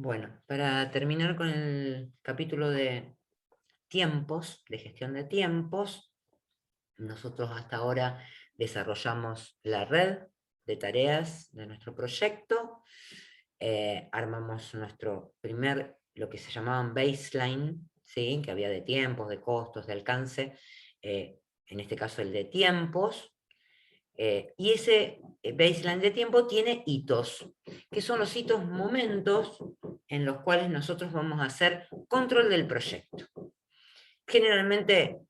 Bueno, para terminar con el capítulo de tiempos, de gestión de tiempos, nosotros hasta ahora desarrollamos la red de tareas de nuestro proyecto, armamos nuestro primer, lo que se llamaban baseline, ¿sí? Que había de tiempos, de costos, de alcance, en este caso el de tiempos, y ese baseline de tiempo tiene hitos, que son los hitos momentos en los cuales nosotros vamos a hacer control del proyecto. Generalmente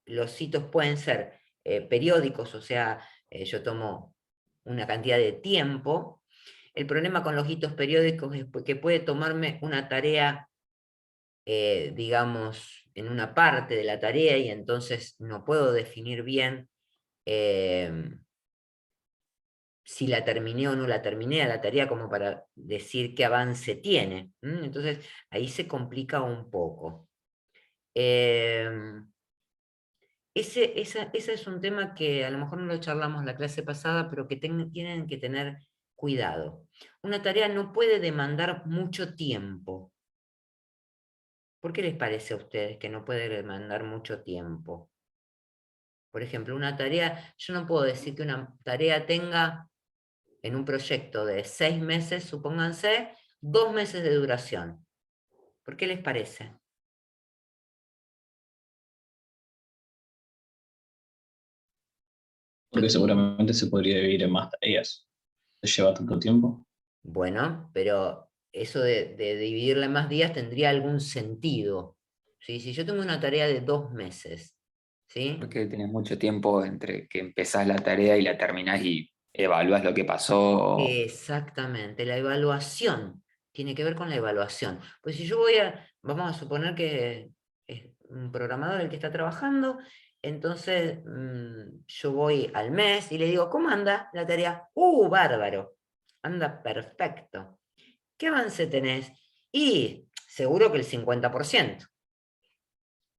los hitos pueden ser periódicos, o sea, yo tomo una cantidad de tiempo. El problema con los hitos periódicos es que puede tomarme una tarea, digamos, en una parte de la tarea y entonces no puedo definir bien si la terminé o no la terminé a la tarea como para decir qué avance tiene. Entonces ahí se complica un poco. Ese es un tema que a lo mejor no lo charlamos la clase pasada, pero que tienen que tener cuidado. Una tarea no puede demandar mucho tiempo. ¿Por qué les parece a ustedes que no puede demandar mucho tiempo? Por ejemplo, una tarea, yo no puedo decir que una tarea tenga en un proyecto de 6 meses, supónganse, 2 meses de duración. ¿Por qué les parece? Porque seguramente se podría dividir en más tareas. ¿Se lleva tanto tiempo? Bueno, pero eso de dividirla en más días tendría algún sentido. ¿Sí? Si yo tengo una tarea de 2 meses, ¿sí? Porque tenés mucho tiempo entre que empezás la tarea y la terminás y evalúas lo que pasó. Exactamente, la evaluación tiene que ver con la evaluación. Pues si yo vamos a suponer que es un programador el que está trabajando, entonces yo voy al mes y le digo, ¿cómo anda la tarea? Bárbaro, anda perfecto. ¿Qué avance tenés? Y seguro que el 50%.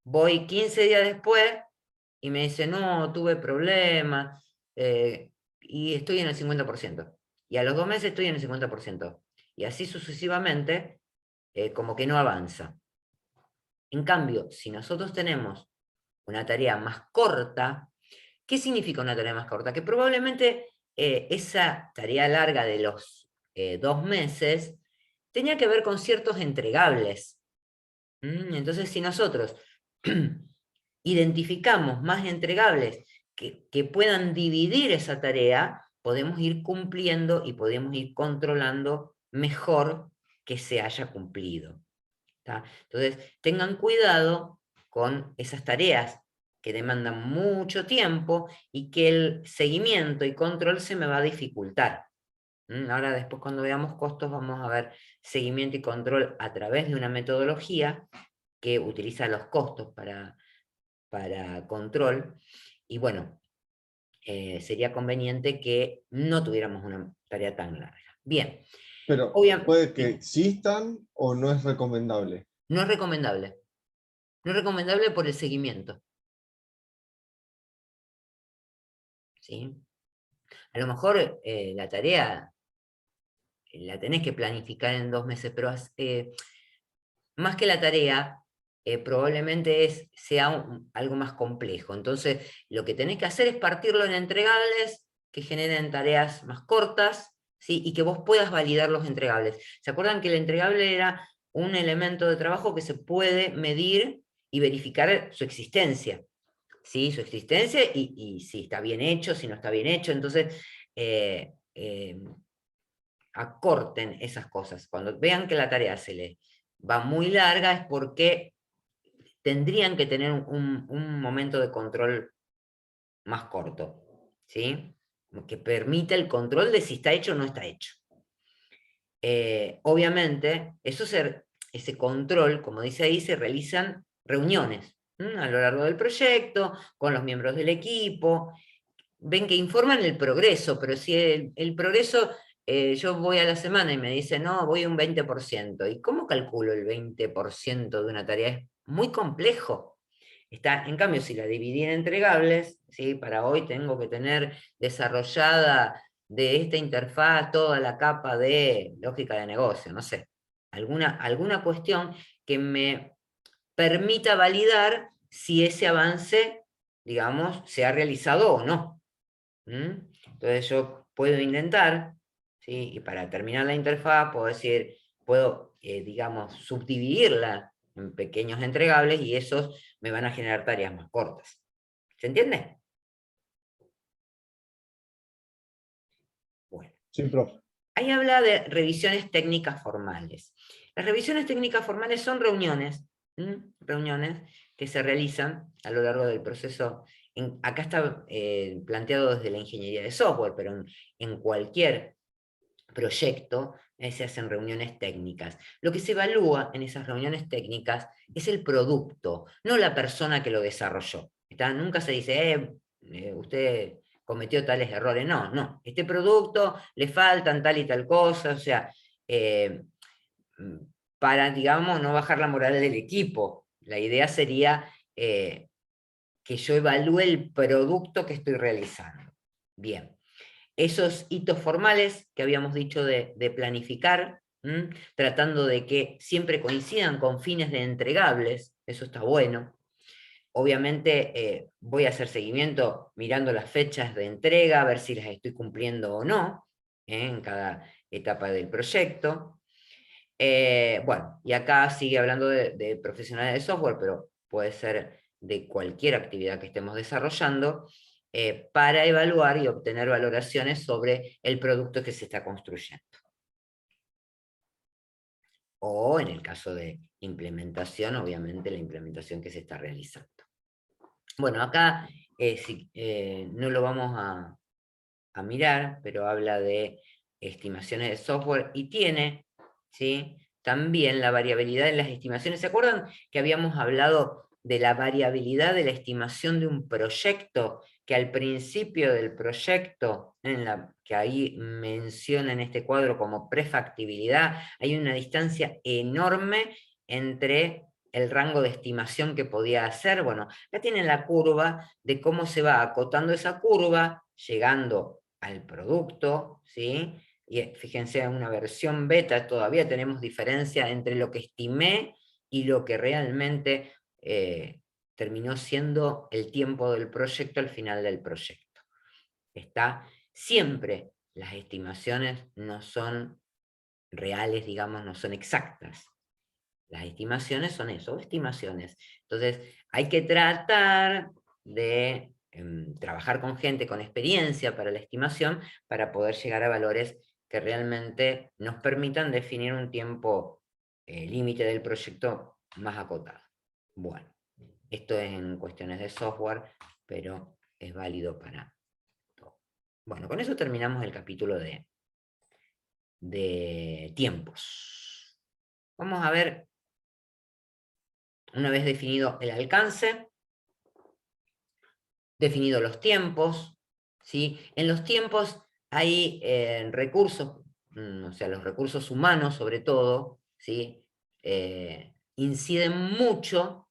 Voy 15 días después y me dice, no, tuve problemas, y estoy en el 50%. Y a los 2 meses estoy en el 50%. Y así sucesivamente, como que no avanza. En cambio, si nosotros tenemos una tarea más corta, ¿qué significa una tarea más corta? Que probablemente esa tarea larga de los 2 meses tenía que ver con ciertos entregables. Entonces, si nosotros identificamos más entregables que puedan dividir esa tarea, podemos ir cumpliendo y podemos ir controlando mejor que se haya cumplido. ¿Tá? Entonces, tengan cuidado con esas tareas que demandan mucho tiempo y que el seguimiento y control se me va a dificultar. Ahora después cuando veamos costos vamos a ver seguimiento y control a través de una metodología que utiliza los costos para control, y bueno, sería conveniente que no tuviéramos una tarea tan larga. Bien, Pero puede que obviamente existan o no es recomendable. no es recomendable. No es recomendable por el seguimiento. ¿Sí? A lo mejor la tarea la tenés que planificar en 2 meses, pero más que la tarea, probablemente sea algo más complejo. Entonces, lo que tenés que hacer es partirlo en entregables que generen tareas más cortas, ¿sí? Y que vos puedas validar los entregables. ¿Se acuerdan que el entregable era un elemento de trabajo que se puede medir y verificar su existencia? ¿Sí? Su existencia y si está bien hecho, si no está bien hecho. Entonces, acorten esas cosas. Cuando vean que la tarea se les va muy larga es porque tendrían que tener un momento de control más corto, ¿sí? Que permita el control de si está hecho o no está hecho. Obviamente, ese control, como dice ahí, se realizan reuniones a lo largo del proyecto, con los miembros del equipo. Ven que informan el progreso, pero si el progreso, yo voy a la semana y me dice, no, voy un 20%. ¿Y cómo calculo el 20% de una tarea? Es muy complejo. En cambio, si la dividí en entregables, ¿sí? Para hoy tengo que tener desarrollada de esta interfaz toda la capa de lógica de negocio, no sé, alguna cuestión que me permita validar si ese avance, digamos, se ha realizado o no. Entonces yo puedo intentar, ¿sí? Y para terminar la interfaz puedo, digamos, subdividirla en pequeños entregables y esos me van a generar tareas más cortas. ¿Se entiende? Bueno. Sí, profe. Ahí habla de revisiones técnicas formales. Las revisiones técnicas formales son reuniones, reuniones que se realizan a lo largo del proceso. Acá está planteado desde la ingeniería de software, pero en cualquier proyecto se hacen reuniones técnicas. Lo que se evalúa en esas reuniones técnicas es el producto, no la persona que lo desarrolló. Nunca se dice, usted cometió tales errores. No, no. Este producto le faltan tal y tal cosa, o sea, para, digamos, no bajar la moral del equipo. La idea sería que yo evalúe el producto que estoy realizando. Bien. Esos hitos formales que habíamos dicho de planificar, tratando de que siempre coincidan con fines de entregables, eso está bueno. Obviamente voy a hacer seguimiento mirando las fechas de entrega, a ver si las estoy cumpliendo o no, en cada etapa del proyecto. Bueno, y acá sigue hablando de profesionales de software, pero puede ser de cualquier actividad que estemos desarrollando, para evaluar y obtener valoraciones sobre el producto que se está construyendo. O en el caso de implementación, obviamente la implementación que se está realizando. Bueno, acá no lo vamos a mirar, pero habla de estimaciones de software y tiene, ¿sí?, también la variabilidad de las estimaciones. ¿Se acuerdan que habíamos hablado de la variabilidad de la estimación de un proyecto? Que al principio del proyecto, que ahí menciona en este cuadro como prefactibilidad, hay una distancia enorme entre el rango de estimación que podía hacer. Bueno, acá tienen la curva de cómo se va acotando esa curva, llegando al producto, ¿sí? Y fíjense, en una versión beta todavía tenemos diferencia entre lo que estimé y lo que realmente terminó siendo el tiempo del proyecto al final del proyecto. Siempre las estimaciones no son reales, digamos, no son exactas. Las estimaciones son eso, estimaciones. Entonces, hay que tratar de trabajar con gente con experiencia para la estimación para poder llegar a valores que realmente nos permitan definir un tiempo límite del proyecto más acotado. Bueno, esto es en cuestiones de software, pero es válido para todo. Bueno, con eso terminamos el capítulo de tiempos. Vamos a ver, una vez definido el alcance, definido los tiempos, ¿sí? En los tiempos hay recursos, o sea, los recursos humanos sobre todo, ¿sí? Inciden mucho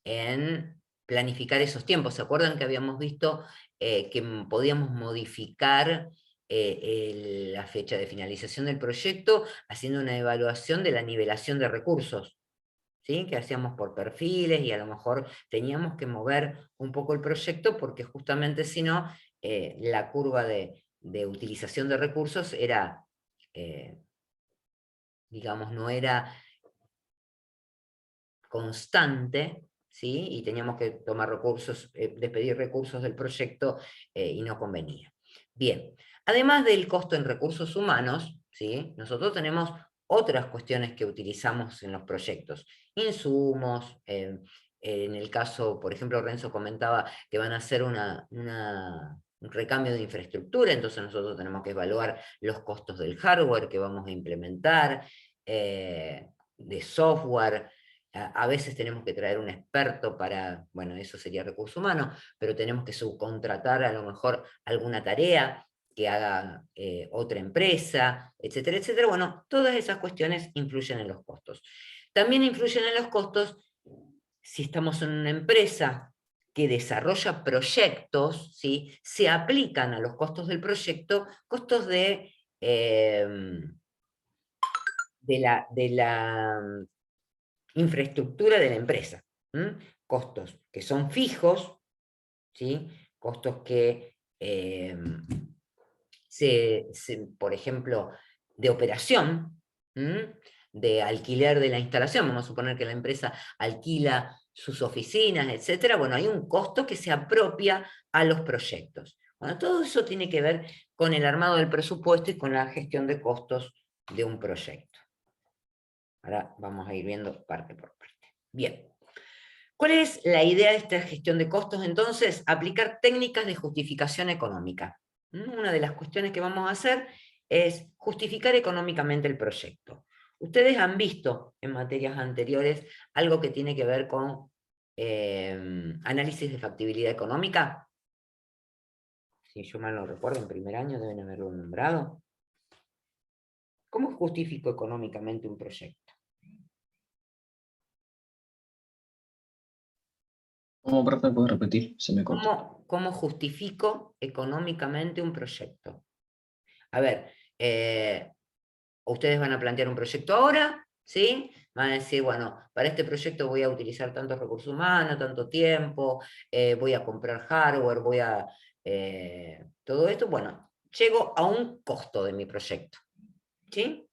en planificar esos tiempos. ¿Se acuerdan que habíamos visto que podíamos modificar la fecha de finalización del proyecto haciendo una evaluación de la nivelación de recursos? ¿Sí? Que hacíamos por perfiles y a lo mejor teníamos que mover un poco el proyecto porque justamente si no, la curva de utilización de recursos era, digamos, no era constante, ¿sí? Y teníamos que tomar recursos, despedir recursos del proyecto y no convenía. Bien, además del costo en recursos humanos, ¿sí?, nosotros tenemos otras cuestiones que utilizamos en los proyectos, insumos, en el caso, por ejemplo, Renzo comentaba que van a hacer un recambio de infraestructura, entonces nosotros tenemos que evaluar los costos del hardware que vamos a implementar, de software. A veces tenemos que traer un experto para, bueno, eso sería recurso humano, pero tenemos que subcontratar a lo mejor alguna tarea que haga otra empresa, etcétera, etcétera. Bueno, todas esas cuestiones influyen en los costos. También influyen en los costos si estamos en una empresa que desarrolla proyectos, ¿sí?, se aplican a los costos del proyecto costos de de la infraestructura de la empresa. Costos que son fijos, ¿sí? Costos que, por ejemplo, de operación, de alquiler de la instalación, vamos a suponer que la empresa alquila sus oficinas, etcétera. Bueno, hay un costo que se apropia a los proyectos. Bueno, todo eso tiene que ver con el armado del presupuesto y con la gestión de costos de un proyecto. Ahora vamos a ir viendo parte por parte. Bien. ¿Cuál es la idea de esta gestión de costos, entonces? Aplicar técnicas de justificación económica. Una de las cuestiones que vamos a hacer es justificar económicamente el proyecto. Ustedes han visto en materias anteriores algo que tiene que ver con análisis de factibilidad económica. Si yo mal no recuerdo, en primer año deben haberlo nombrado. ¿Cómo justifico económicamente un proyecto? ¿Cómo puedes repetir? Se me cortó. ¿Cómo justifico económicamente un proyecto? A ver, ustedes van a plantear un proyecto ahora, ¿sí? Van a decir, bueno, para este proyecto voy a utilizar tantos recursos humanos, tanto tiempo, voy a comprar hardware, voy a... todo esto, bueno, llego a un costo de mi proyecto, ¿sí?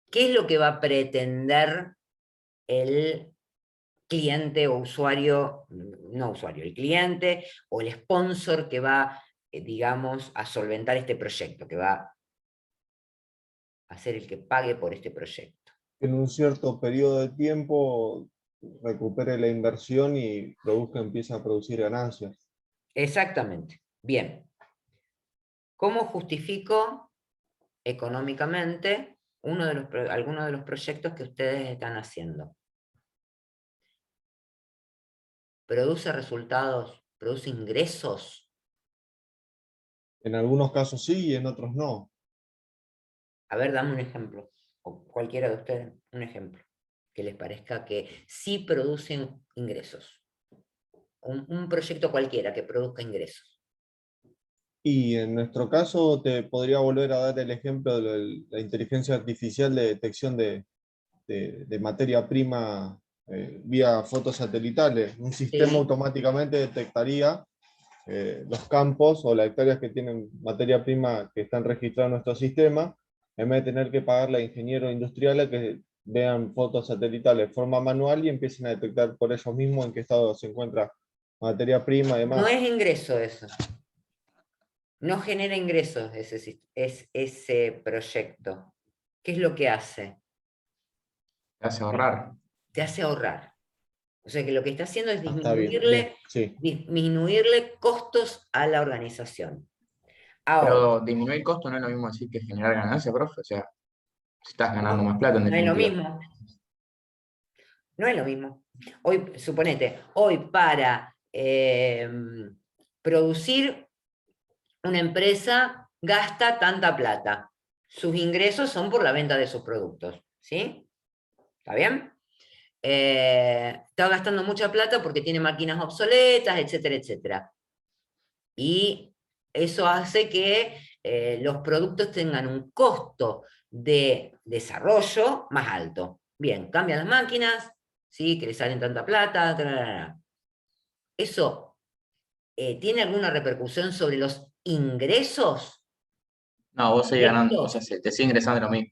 ¿Qué es lo que va a pretender el cliente o usuario, no usuario, el cliente o el sponsor que va, digamos, a solventar este proyecto, que va a ser el que pague por este proyecto? En un cierto periodo de tiempo recupere la inversión y empiece a producir ganancias. Exactamente. Bien. ¿Cómo justifico económicamente algunos de los proyectos que ustedes están haciendo? ¿Produce resultados? ¿Produce ingresos? En algunos casos sí y en otros no. A ver, dame un ejemplo. O cualquiera de ustedes, un ejemplo. Que les parezca que sí producen ingresos. Un proyecto cualquiera que produzca ingresos. Y en nuestro caso te podría volver a dar el ejemplo de la inteligencia artificial de detección de materia prima vía fotos satelitales. Un sistema Sí. automáticamente detectaría los campos o las hectáreas que tienen materia prima que están registradas en nuestro sistema, en vez de tener que pagarle a ingenieros industriales que vean fotos satelitales de forma manual y empiecen a detectar por ellos mismos en qué estado se encuentra materia prima y demás. No es ingreso eso. No genera ingresos ese proyecto. ¿Qué es lo que hace? Te hace ahorrar. Te hace ahorrar. O sea que lo que está haciendo es Está bien, bien, sí. disminuirle costos a la organización. Ahora, Pero disminuir el costo no es lo mismo decir que generar ganancia, profe. O sea, si estás ganando más plata, en no es lo definitiva. mismo. No es lo mismo. Hoy, suponete, hoy para producir una empresa gasta tanta plata. Sus ingresos son por la venta de sus productos. ¿Sí? ¿Está bien? Está gastando mucha plata porque tiene máquinas obsoletas, etcétera, etcétera. Y eso hace que los productos tengan un costo de desarrollo más alto. Bien, cambian las máquinas, ¿sí? Que le salen tanta plata, tralala. ¿Eso tiene alguna repercusión sobre los ingresos? No, vos seguís ganando, o ¿Esto? sea, te sigue ingresando lo mismo.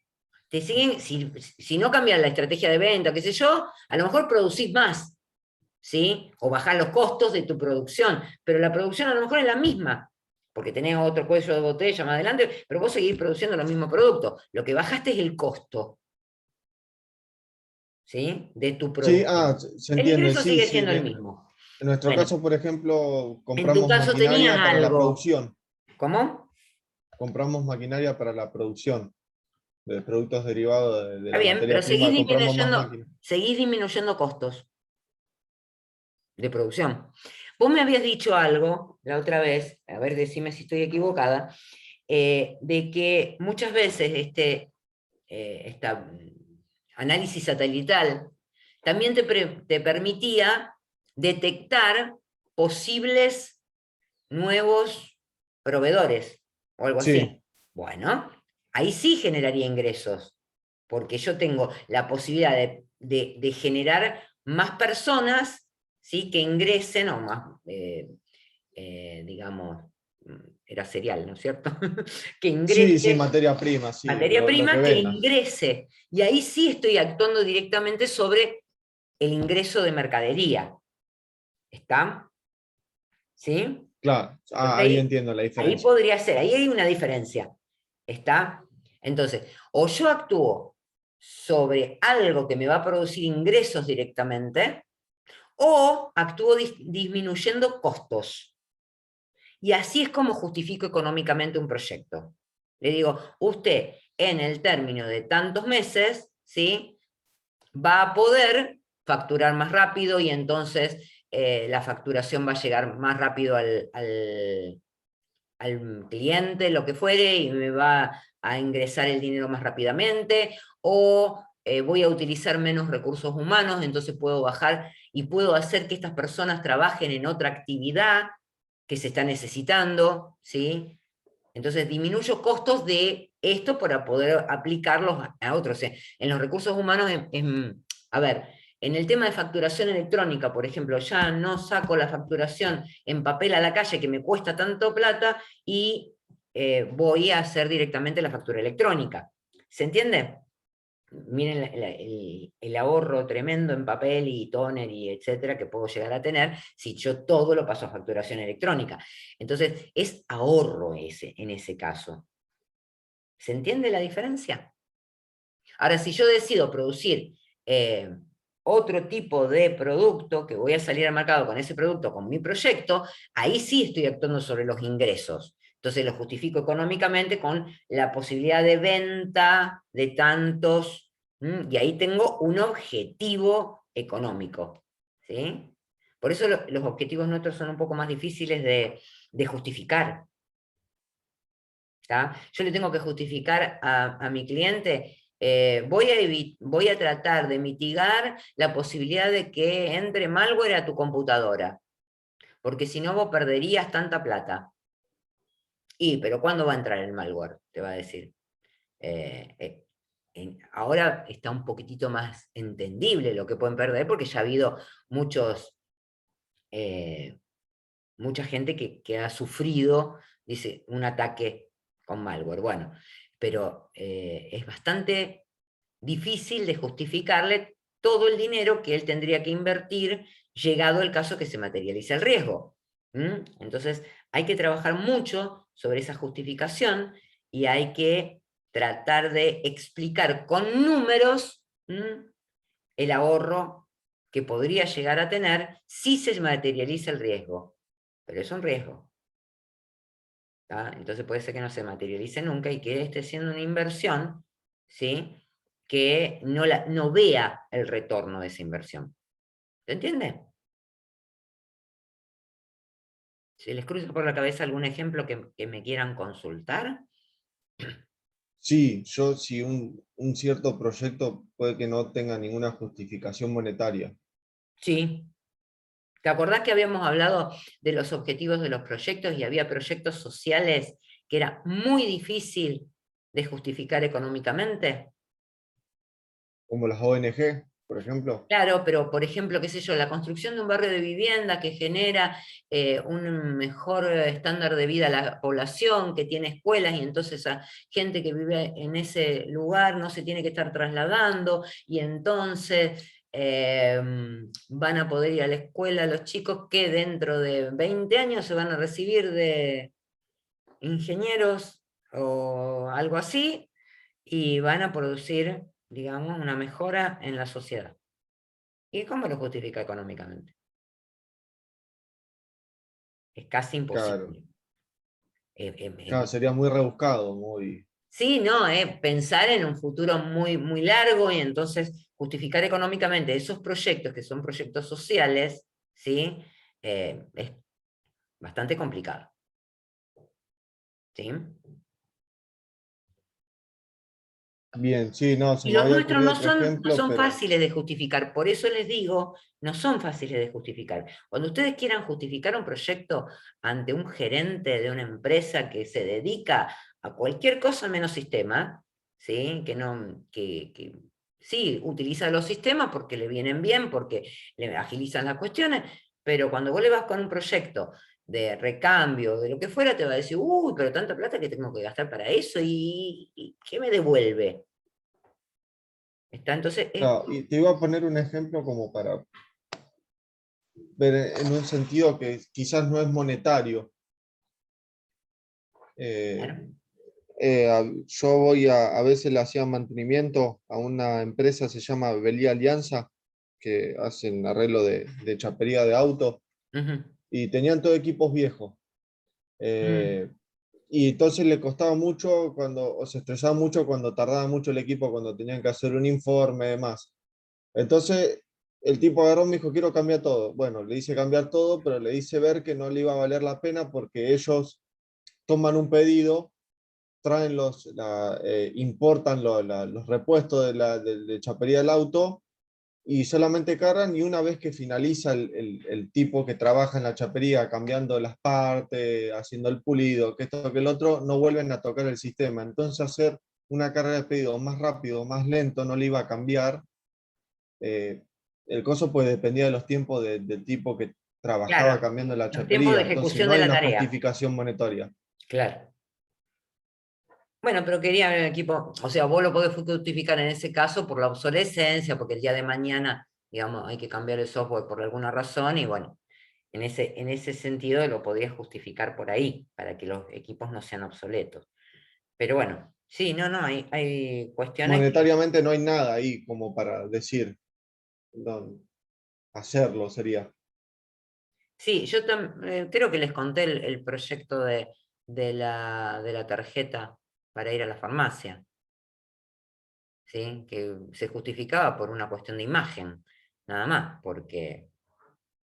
Te siguen, si no cambian la estrategia de venta, qué sé yo, a lo mejor producís más, ¿sí? O bajás los costos de tu producción, pero la producción a lo mejor es la misma, porque tenés otro cuello de botella más adelante, pero vos seguís produciendo los mismos productos. Lo que bajaste es el costo, ¿sí? De tu Sí, producción. se El entiende, ingreso sí, sigue sí. siendo el mismo. En nuestro Bueno, caso, por ejemplo, en tu compramos caso tenías maquinaria para la algo. producción. ¿Cómo? Compramos maquinaria para la producción de productos derivados de Está la bien, pero materia prima, compramos más máquinas. seguís disminuyendo costos de producción. Vos me habías dicho algo la otra vez, a ver, decime si estoy equivocada, de que muchas veces este análisis satelital también te permitía detectar posibles nuevos proveedores o algo Sí, así. Bueno, ahí sí generaría ingresos, porque yo tengo la posibilidad de generar más personas, ¿sí? Que ingresen, o más, digamos, era cereal, ¿no es cierto? Que Sí, sí, ingrese materia prima, sí, materia lo que prima que venga. ingrese. Y ahí sí estoy actuando directamente sobre el ingreso de mercadería. ¿Está? ¿Sí? Claro, Entonces ahí entiendo la ahí diferencia. podría ser, ahí hay una diferencia. ¿Está? Entonces, o yo actúo sobre algo que me va a producir ingresos directamente, o actúo disminuyendo costos. Y así es como justifico económicamente un proyecto. Le digo, usted en el término de tantos meses, ¿sí? Va a poder facturar más rápido y entonces la facturación va a llegar más rápido al cliente, lo que fuere, y me va a ingresar el dinero más rápidamente, o voy a utilizar menos recursos humanos, entonces puedo bajar y puedo hacer que estas personas trabajen en otra actividad que se está necesitando, ¿sí? Entonces disminuyo costos de esto para poder aplicarlos a otros. En los recursos humanos, a ver, en el tema de facturación electrónica, por ejemplo, ya no saco la facturación en papel a la calle que me cuesta tanto plata y voy a hacer directamente la factura electrónica. ¿Se entiende? Miren el ahorro tremendo en papel y tóner y etcétera que puedo llegar a tener si yo todo lo paso a facturación electrónica. Entonces, es ahorro en ese caso. ¿Se entiende la diferencia? Ahora, si yo decido producir otro tipo de producto, que voy a salir al mercado con ese producto, con mi proyecto, ahí sí estoy actuando sobre los ingresos. Entonces lo justifico económicamente con la posibilidad de venta de tantos, y ahí tengo un objetivo económico. ¿Sí? Por eso los objetivos nuestros son un poco más difíciles de justificar. ¿Tá? Yo le tengo que justificar a mi cliente, voy a tratar de mitigar la posibilidad de que entre malware a tu computadora, porque si no vos perderías tanta plata. Pero ¿cuándo va a entrar el malware? Te va a decir. Ahora está un poquitito más entendible lo que pueden perder, porque ya ha habido mucha gente que ha sufrido, dice, un ataque con malware. Bueno, pero es bastante difícil de justificarle todo el dinero que él tendría que invertir llegado el caso que se materialice el riesgo. Entonces, hay que trabajar mucho sobre esa justificación y hay que tratar de explicar con números el ahorro que podría llegar a tener si se materializa el riesgo. Pero es un riesgo. ¿Tá? Entonces puede ser que no se materialice nunca y que esté siendo una inversión, ¿sí? Que no vea el retorno de esa inversión. ¿Se entiende? ¿Se les cruza por la cabeza algún ejemplo que me quieran consultar? Sí, si un cierto proyecto puede que no tenga ninguna justificación monetaria. Sí. ¿Te acordás que habíamos hablado de los objetivos de los proyectos y había proyectos sociales que era muy difícil de justificar económicamente? Como las ONG, por ejemplo. Claro, pero por ejemplo, qué sé yo, la construcción de un barrio de vivienda que genera un mejor estándar de vida a la población, que tiene escuelas y entonces a gente que vive en ese lugar no se tiene que estar trasladando y entonces van a poder ir a la escuela los chicos que dentro de 20 años se van a recibir de ingenieros o algo así y van a producir, digamos, una mejora en la sociedad. ¿Y cómo lo justifica económicamente? Es casi Claro, imposible. claro, sería muy rebuscado, muy... Sí, no, pensar en un futuro muy, muy largo y entonces justificar económicamente esos proyectos que son proyectos sociales, ¿sí? Es bastante complicado. ¿Sí? Bien, sí, no, se Y me los había nuestros ocurrido no otro son, no ejemplo, son pero fáciles de justificar, por eso les digo, no son fáciles de justificar. Cuando ustedes quieran justificar un proyecto ante un gerente de una empresa que se dedica a cualquier cosa menos sistema, ¿sí? Que sí, utiliza los sistemas porque le vienen bien, porque le agilizan las cuestiones, pero cuando vos le vas con un proyecto de recambio, de lo que fuera, te va a decir, uy, pero tanta plata que tengo que gastar para eso, ¿y qué me devuelve? Entonces, No, y te iba a poner un ejemplo como para ver en un sentido que quizás no es monetario. claro. Yo a veces le hacía mantenimiento a una empresa, se llama Belía Alianza, que hacen arreglo de chapería de autos, Ujú. y tenían todo equipos viejos. Mm. Y entonces le costaba mucho o se estresaba mucho cuando tardaba mucho el equipo, cuando tenían que hacer un informe y demás. Entonces el tipo agarró y me dijo, quiero cambiar todo. Bueno, le hice cambiar todo, pero le hice ver que no le iba a valer la pena porque ellos toman un pedido, traen importan los repuestos de chapería del auto y solamente cargan, y una vez que finaliza el tipo que trabaja en la chapería cambiando las partes, haciendo el pulido, que esto, que el otro, no vuelven a tocar el sistema. Entonces hacer una carga de pedido más rápido, más lento, no le iba a cambiar. Eh, el coso pues dependía de los tiempos del tipo que trabajaba Claro, cambiando la los tiempos de chapería. Entonces ejecución no de hay la una tarea. justificación monetaria. Claro. Bueno, pero quería el equipo, o sea, vos lo podés justificar en ese caso por la obsolescencia, porque el día de mañana, digamos, hay que cambiar el software por alguna razón, y bueno, en ese sentido lo podrías justificar por ahí, para que los equipos no sean obsoletos. Pero bueno, sí, no, hay cuestiones que... Monetariamente no hay nada ahí como para decir, no, hacerlo sería. Sí, yo creo que les conté el proyecto de la tarjeta para ir a la farmacia, ¿sí? Que se justificaba por una cuestión de imagen, nada más, porque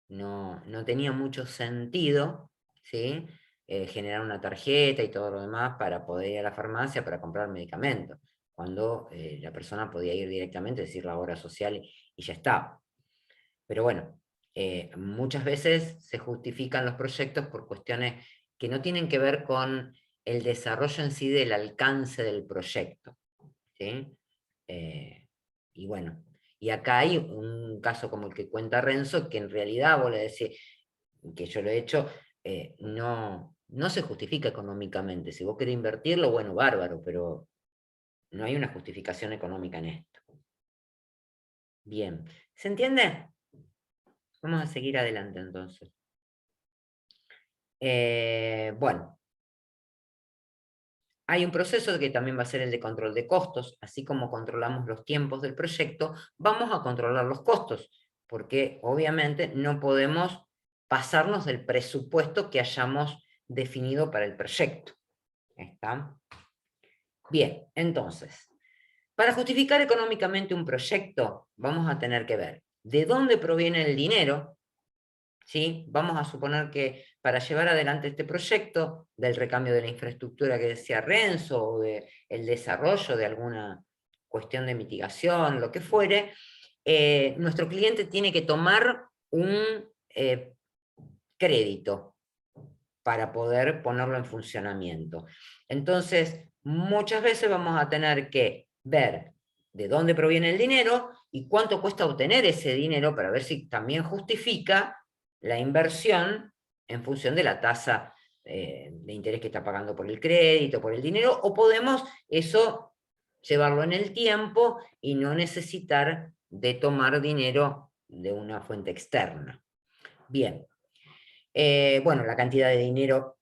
no tenía mucho sentido, ¿sí? Generar una tarjeta y todo lo demás para poder ir a la farmacia para comprar medicamentos, cuando la persona podía ir directamente, decir la obra social y ya está. Pero bueno, muchas veces se justifican los proyectos por cuestiones que no tienen que ver con el desarrollo en sí del alcance del proyecto, ¿sí? Y bueno, y acá hay un caso como el que cuenta Renzo, que en realidad vos le decís, que yo lo he hecho, no se justifica económicamente. Si vos querés invertirlo, bueno, bárbaro, pero no hay una justificación económica en esto. Bien, ¿se entiende? Vamos a seguir adelante entonces. Bueno, hay un proceso que también va a ser el de control de costos. Así como controlamos los tiempos del proyecto, vamos a controlar los costos, porque obviamente no podemos pasarnos del presupuesto que hayamos definido para el proyecto. ¿Está? Bien, entonces, para justificar económicamente un proyecto, vamos a tener que ver de dónde proviene el dinero. ¿Sí? Vamos a suponer que para llevar adelante este proyecto del recambio de la infraestructura que decía Renzo, o del desarrollo de alguna cuestión de mitigación, lo que fuere, nuestro cliente tiene que tomar un crédito para poder ponerlo en funcionamiento. Entonces, muchas veces vamos a tener que ver de dónde proviene el dinero y cuánto cuesta obtener ese dinero para ver si también justifica la inversión en función de la tasa de interés que está pagando por el crédito, por el dinero, o podemos eso llevarlo en el tiempo y no necesitar de tomar dinero de una fuente externa. Bien, bueno, la cantidad de dinero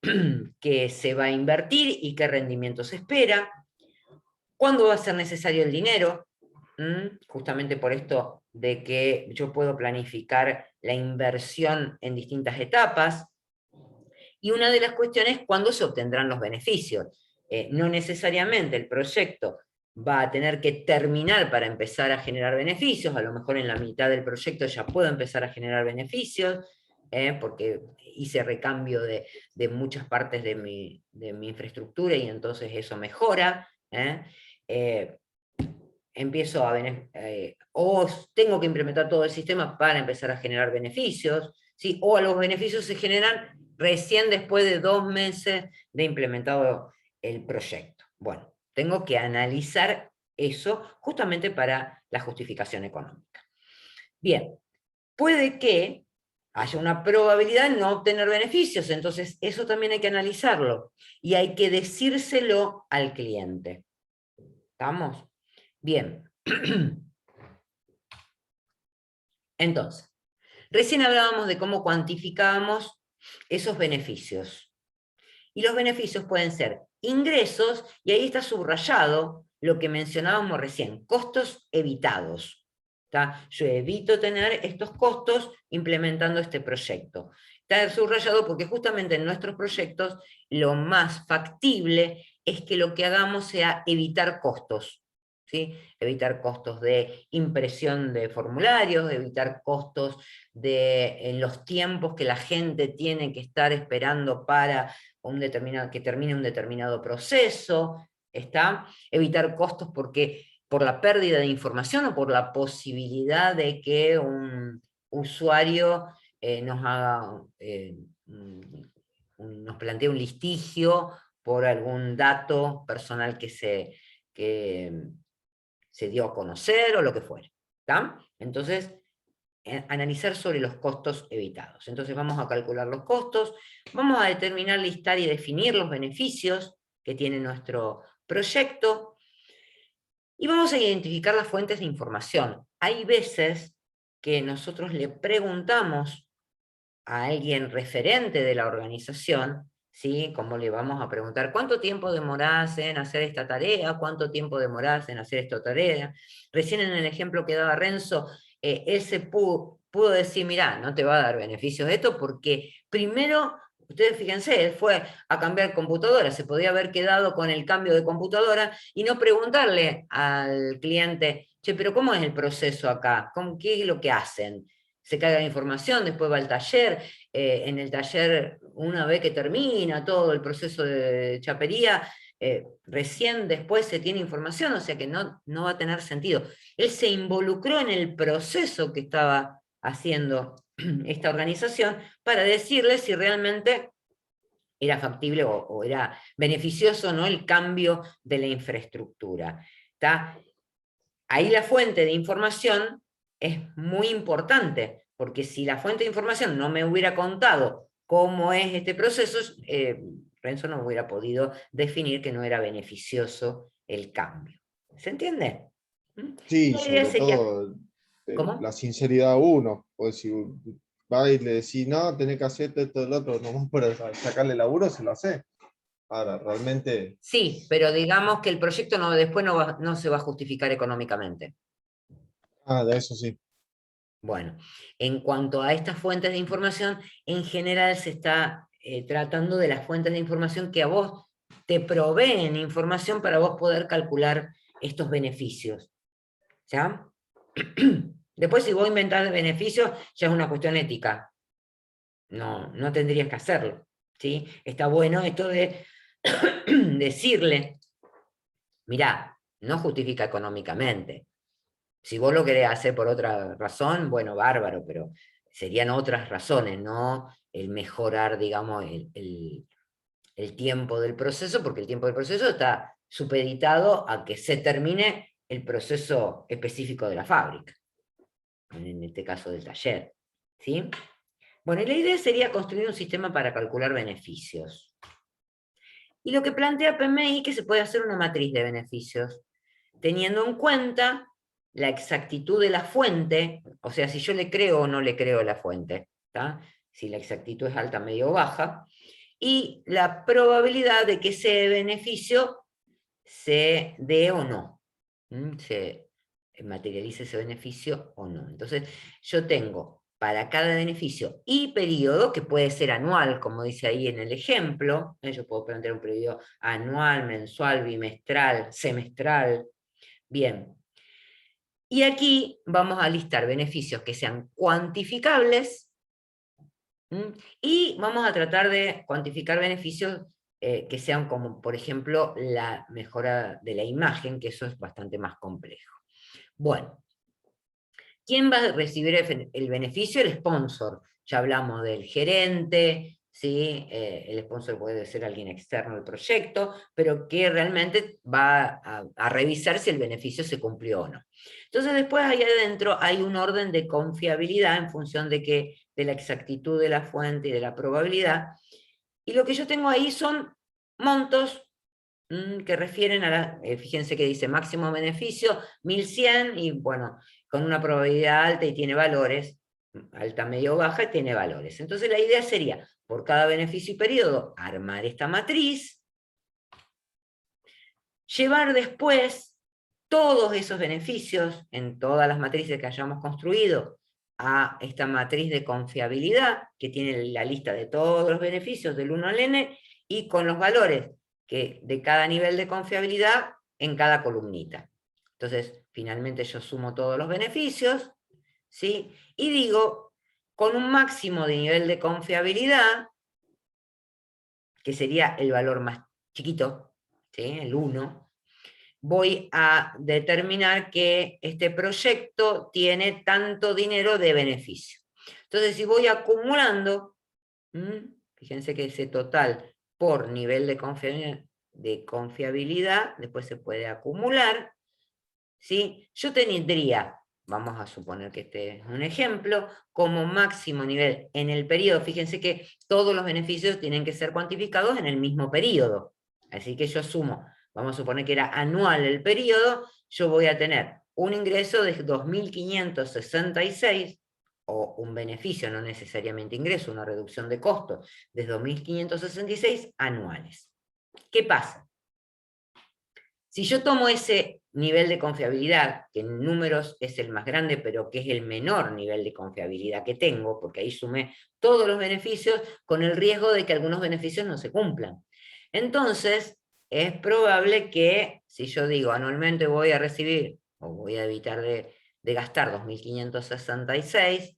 que se va a invertir y qué rendimiento se espera, cuándo va a ser necesario el dinero, justamente por esto de que yo puedo planificar la inversión en distintas etapas, y una de las cuestiones es cuándo se obtendrán los beneficios. No necesariamente el proyecto va a tener que terminar para empezar a generar beneficios, a lo mejor en la mitad del proyecto ya puedo empezar a generar beneficios, porque hice recambio de muchas partes de mi infraestructura y entonces eso mejora. Empiezo o tengo que implementar todo el sistema para empezar a generar beneficios, ¿sí? O los beneficios se generan recién después de 2 meses de implementado el proyecto. Bueno, tengo que analizar eso justamente para la justificación económica. Bien, puede que haya una probabilidad de no obtener beneficios, entonces eso también hay que analizarlo y hay que decírselo al cliente. ¿Estamos? Bien. Entonces, recién hablábamos de cómo cuantificábamos esos beneficios. Y los beneficios pueden ser ingresos, y ahí está subrayado lo que mencionábamos recién, costos evitados. ¿Tá? Yo evito tener estos costos implementando este proyecto. Está subrayado porque justamente en nuestros proyectos lo más factible es que lo que hagamos sea evitar costos. ¿Sí? Evitar costos de impresión de formularios, evitar costos en los tiempos que la gente tiene que estar esperando para que termine un determinado proceso, ¿está? Evitar costos por la pérdida de información o por la posibilidad de que un usuario nos plantee un litigio por algún dato personal que se dio a conocer o lo que fuere. ¿Está? Entonces, analizar sobre los costos evitados. Entonces vamos a calcular los costos, vamos a determinar, listar y definir los beneficios que tiene nuestro proyecto, y vamos a identificar las fuentes de información. Hay veces que nosotros le preguntamos a alguien referente de la organización, ¿sí? Como le vamos a preguntar, ¿cuánto tiempo demorás en hacer esta tarea? ¿Cuánto tiempo demorás en hacer esta tarea? Recién en el ejemplo que daba Renzo, él se pudo decir, mirá, no te va a dar beneficios de esto, porque primero, ustedes fíjense, él fue a cambiar computadora, se podía haber quedado con el cambio de computadora y no preguntarle al cliente, che, pero ¿cómo es el proceso acá? ¿Qué es lo que hacen? Se carga la información, después va al taller, en el taller, una vez que termina todo el proceso de chapería, recién después se tiene información, o sea que no va a tener sentido. Él se involucró en el proceso que estaba haciendo esta organización para decirle si realmente era factible o era beneficioso, ¿no?, el cambio de la infraestructura. ¿Está? Ahí la fuente de información es muy importante, porque si la fuente de información no me hubiera contado cómo es este proceso, Renzo no hubiera podido definir que no era beneficioso el cambio. ¿Se entiende? Sí, La idea sobre sería... todo ¿Cómo? la sinceridad uno, pues si va y le decís, no, tenés que hacer esto, el otro, nomás para sacarle laburo, se lo hace. Ahora, realmente, Sí, pero digamos que el proyecto después no se va a justificar económicamente. de eso sí. Bueno, en cuanto a estas fuentes de información, en general se está tratando de las fuentes de información que a vos te proveen información para vos poder calcular estos beneficios. ¿Ya? Después, si vos inventás beneficios, ya es una cuestión ética. No tendrías que hacerlo. ¿Sí? Está bueno esto de decirle, mirá, no justifica económicamente. Si vos lo querés hacer por otra razón, bueno, bárbaro, pero serían otras razones, no el mejorar, digamos, el tiempo del proceso, porque el tiempo del proceso está supeditado a que se termine el proceso específico de la fábrica, en este caso del taller. ¿Sí? Bueno, y la idea sería construir un sistema para calcular beneficios. Y lo que plantea PMI es que se puede hacer una matriz de beneficios, teniendo en cuenta la exactitud de la fuente, o sea, si yo le creo o no le creo a la fuente, ¿tá? Si la exactitud es alta, media o baja, y la probabilidad de que ese beneficio se dé o no, se materialice ese beneficio o no. Entonces, yo tengo para cada beneficio y periodo, que puede ser anual, como dice ahí en el ejemplo, yo puedo plantear un periodo anual, mensual, bimestral, semestral. Bien. Y aquí vamos a listar beneficios que sean cuantificables, y vamos a tratar de cuantificar beneficios que sean como, por ejemplo, la mejora de la imagen, que eso es bastante más complejo. Bueno, ¿quién va a recibir el beneficio? El sponsor. Ya hablamos del gerente, ¿sí? El sponsor puede ser alguien externo al proyecto, pero que realmente va a revisar si el beneficio se cumplió o no. Entonces después ahí adentro hay un orden de confiabilidad en función de la exactitud de la fuente y de la probabilidad, y lo que yo tengo ahí son montos que refieren a fíjense que dice máximo beneficio, 1100, y bueno, con una probabilidad alta y tiene valores, alta, medio, baja, tiene valores. Entonces la idea sería, por cada beneficio y periodo, armar esta matriz, llevar después todos esos beneficios, en todas las matrices que hayamos construido, a esta matriz de confiabilidad, que tiene la lista de todos los beneficios del 1 al n, y con los valores de cada nivel de confiabilidad en cada columnita. Entonces, finalmente yo sumo todos los beneficios, ¿sí? Y digo, con un máximo de nivel de confiabilidad, que sería el valor más chiquito, ¿sí? El 1, voy a determinar que este proyecto tiene tanto dinero de beneficio. Entonces, si voy acumulando, fíjense que ese total por nivel de confiabilidad, después se puede acumular, ¿sí? Yo tendría, vamos a suponer que este es un ejemplo, como máximo nivel en el periodo, fíjense que todos los beneficios tienen que ser cuantificados en el mismo periodo, así que yo sumo, vamos a suponer que era anual el periodo, yo voy a tener un ingreso de 2.566, o un beneficio, no necesariamente ingreso, una reducción de costos de 2.566 anuales. ¿Qué pasa? Si yo tomo ese nivel de confiabilidad, que en números es el más grande, pero que es el menor nivel de confiabilidad que tengo, porque ahí sumé todos los beneficios con el riesgo de que algunos beneficios no se cumplan. Entonces, es probable que, si yo digo anualmente voy a recibir, o voy a evitar de gastar 2.566,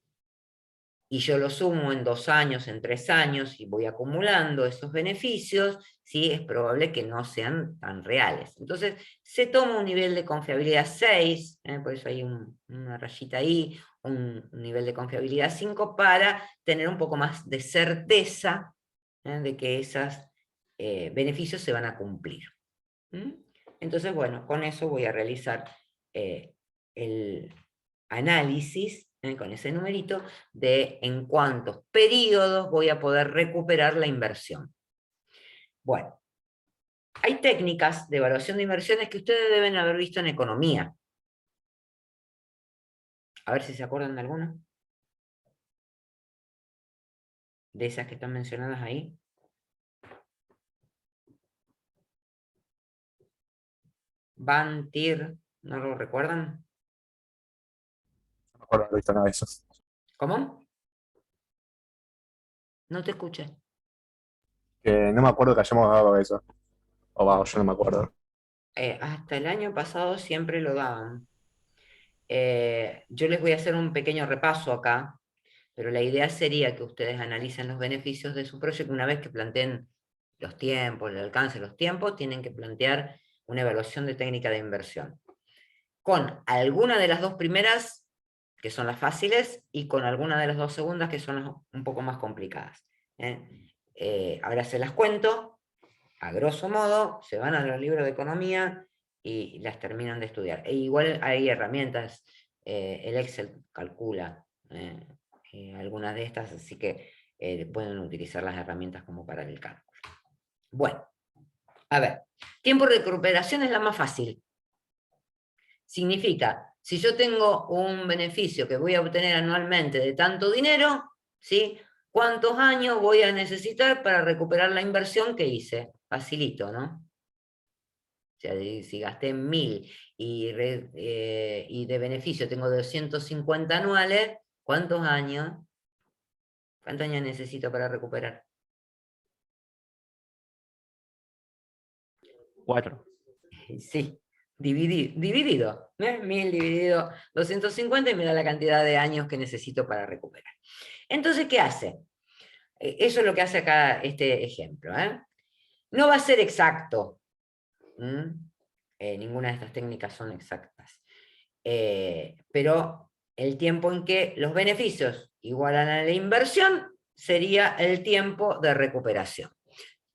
y yo lo sumo en 2 años, en 3 años, y voy acumulando esos beneficios, ¿sí? Es probable que no sean tan reales. Entonces, se toma un nivel de confiabilidad 6, por eso hay una rayita ahí, un nivel de confiabilidad 5, para tener un poco más de certeza de que esos beneficios se van a cumplir. Entonces, bueno, con eso voy a realizar el análisis, con ese numerito, de en cuántos periodos voy a poder recuperar la inversión. Bueno, hay técnicas de evaluación de inversiones que ustedes deben haber visto en economía. A ver si se acuerdan de alguna. De esas que están mencionadas ahí. Van, Tir, ¿no lo recuerdan? No me acuerdo haber visto nada de eso. ¿Cómo? No te escuché. Que no me acuerdo que hayamos dado eso. O va, yo no me acuerdo. Hasta el año pasado siempre lo daban. Yo les voy a hacer un pequeño repaso acá, pero la idea sería que ustedes analicen los beneficios de su proyecto. Una vez que planteen los tiempos, el alcance de los tiempos, tienen que plantear una evaluación de técnica de inversión. Con alguna de las dos primeras, que son las fáciles, y con alguna de las dos segundas, que son las un poco más complicadas. Ahora se las cuento, a grosso modo, se van a los libros de economía y las terminan de estudiar. E igual hay herramientas, el Excel calcula algunas de estas, así que pueden utilizar las herramientas como para el cálculo. Bueno, a ver, tiempo de recuperación es la más fácil. Significa, si yo tengo un beneficio que voy a obtener anualmente de tanto dinero, ¿sí? ¿Cuántos años voy a necesitar para recuperar la inversión que hice? Facilito, ¿no? O sea, si gasté 1.000 y de beneficio tengo 250 anuales, ¿cuántos años? ¿Cuántos años necesito para recuperar? 4. Sí, dividido. 1.000 dividido 250 y me da la cantidad de años que necesito para recuperar. Entonces, ¿qué hace? Eso es lo que hace acá este ejemplo. No va a ser exacto. Ninguna de estas técnicas son exactas. Pero el tiempo en que los beneficios igualan a la inversión sería el tiempo de recuperación.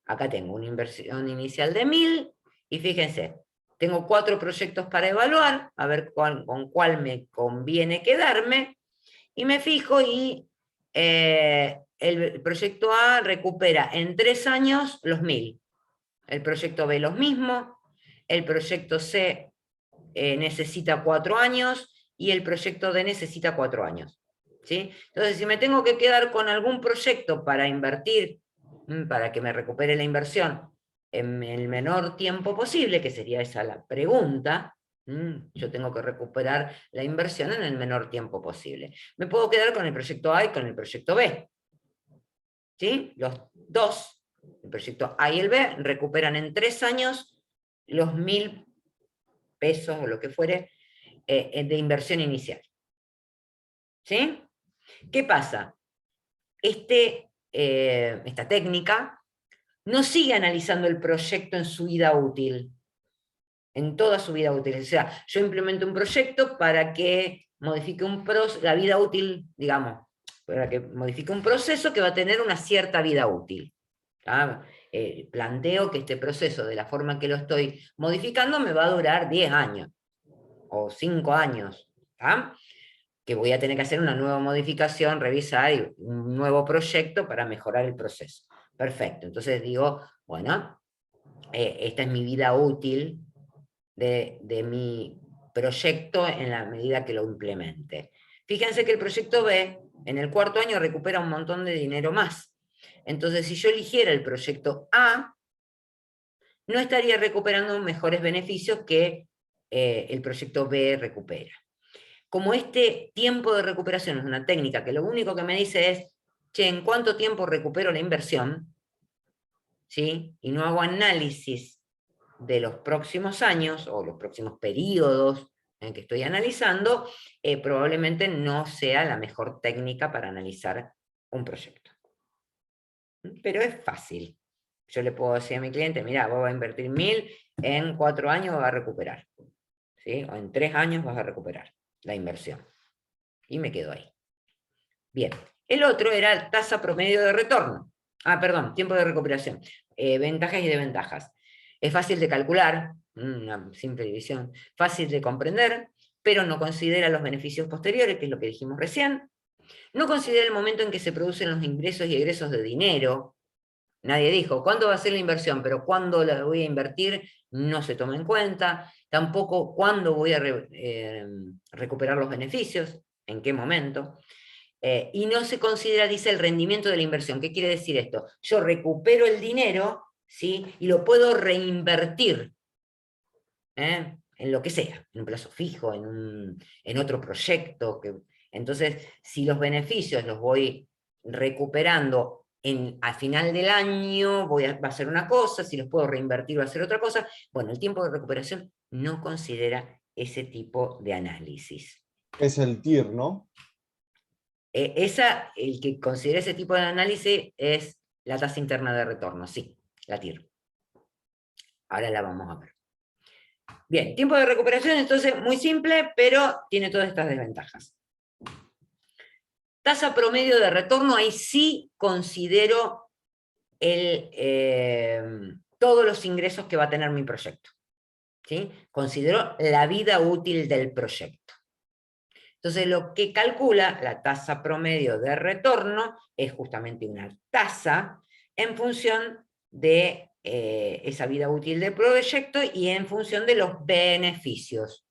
Acá tengo una inversión inicial de 1000, y fíjense, tengo 4 proyectos para evaluar, a ver con cuál me conviene quedarme, y me fijo y el proyecto A recupera en 3 años los 1000, el proyecto B los mismos, el proyecto C necesita 4 años, y el proyecto D necesita 4 años. ¿Sí? Entonces, si me tengo que quedar con algún proyecto para invertir, para que me recupere la inversión en el menor tiempo posible, que sería esa la pregunta, yo tengo que recuperar la inversión en el menor tiempo posible. Me puedo quedar con el proyecto A y con el proyecto B. ¿Sí? Los dos, el proyecto A y el B, recuperan en 3 años los 1000 pesos o lo que fuere de inversión inicial. ¿Sí? ¿Qué pasa? Esta técnica no sigue analizando el proyecto en su vida útil, en toda su vida útil. O sea, yo implemento un proyecto para que modifique la vida útil, digamos, para que modifique un proceso que va a tener una cierta vida útil. Planteo que este proceso, de la forma que lo estoy modificando, me va a durar 10 años, o 5 años, que voy a tener que hacer una nueva modificación, revisar un nuevo proyecto para mejorar el proceso. Perfecto, entonces digo, bueno, esta es mi vida útil de mi proyecto en la medida que lo implemente. Fíjense que el proyecto B, en el 4.º año, recupera un montón de dinero más. Entonces, si yo eligiera el proyecto A, no estaría recuperando mejores beneficios que el proyecto B recupera. Como este tiempo de recuperación es una técnica que lo único que me dice es, che, ¿en cuánto tiempo recupero la inversión? ¿Sí? Y no hago análisis de los próximos años o los próximos periodos en que estoy analizando, probablemente no sea la mejor técnica para analizar un proyecto. Pero es fácil. Yo le puedo decir a mi cliente, mira, vos vas a invertir 1000, en 4 años vas a recuperar. ¿Sí? O en 3 años vas a recuperar la inversión. Y me quedo ahí. Bien. El otro era tasa promedio de retorno. Perdón, tiempo de recuperación. Ventajas y desventajas. Es fácil de calcular, una simple división, fácil de comprender, pero no considera los beneficios posteriores, que es lo que dijimos recién. No considera el momento en que se producen los ingresos y egresos de dinero. Nadie dijo, ¿cuándo va a ser la inversión? Pero cuándo la voy a invertir no se toma en cuenta. Tampoco cuándo voy a recuperar los beneficios, en qué momento. Y no se considera, dice, el rendimiento de la inversión. ¿Qué quiere decir esto? Yo recupero el dinero, ¿sí? Y lo puedo reinvertir en lo que sea, en un plazo fijo, en otro proyecto. Entonces, si los beneficios los voy recuperando al final del año, va a ser una cosa, si los puedo reinvertir va a ser otra cosa. Bueno, el tiempo de recuperación no considera ese tipo de análisis. Es el TIR, ¿no? El que considera ese tipo de análisis es la tasa interna de retorno, sí, la TIR. Ahora la vamos a ver. Bien, tiempo de recuperación, entonces, muy simple, pero tiene todas estas desventajas. Tasa promedio de retorno, ahí sí considero todos los ingresos que va a tener mi proyecto. ¿Sí? Considero la vida útil del proyecto. Entonces, lo que calcula la tasa promedio de retorno es justamente una tasa en función de esa vida útil del proyecto y en función de los beneficios.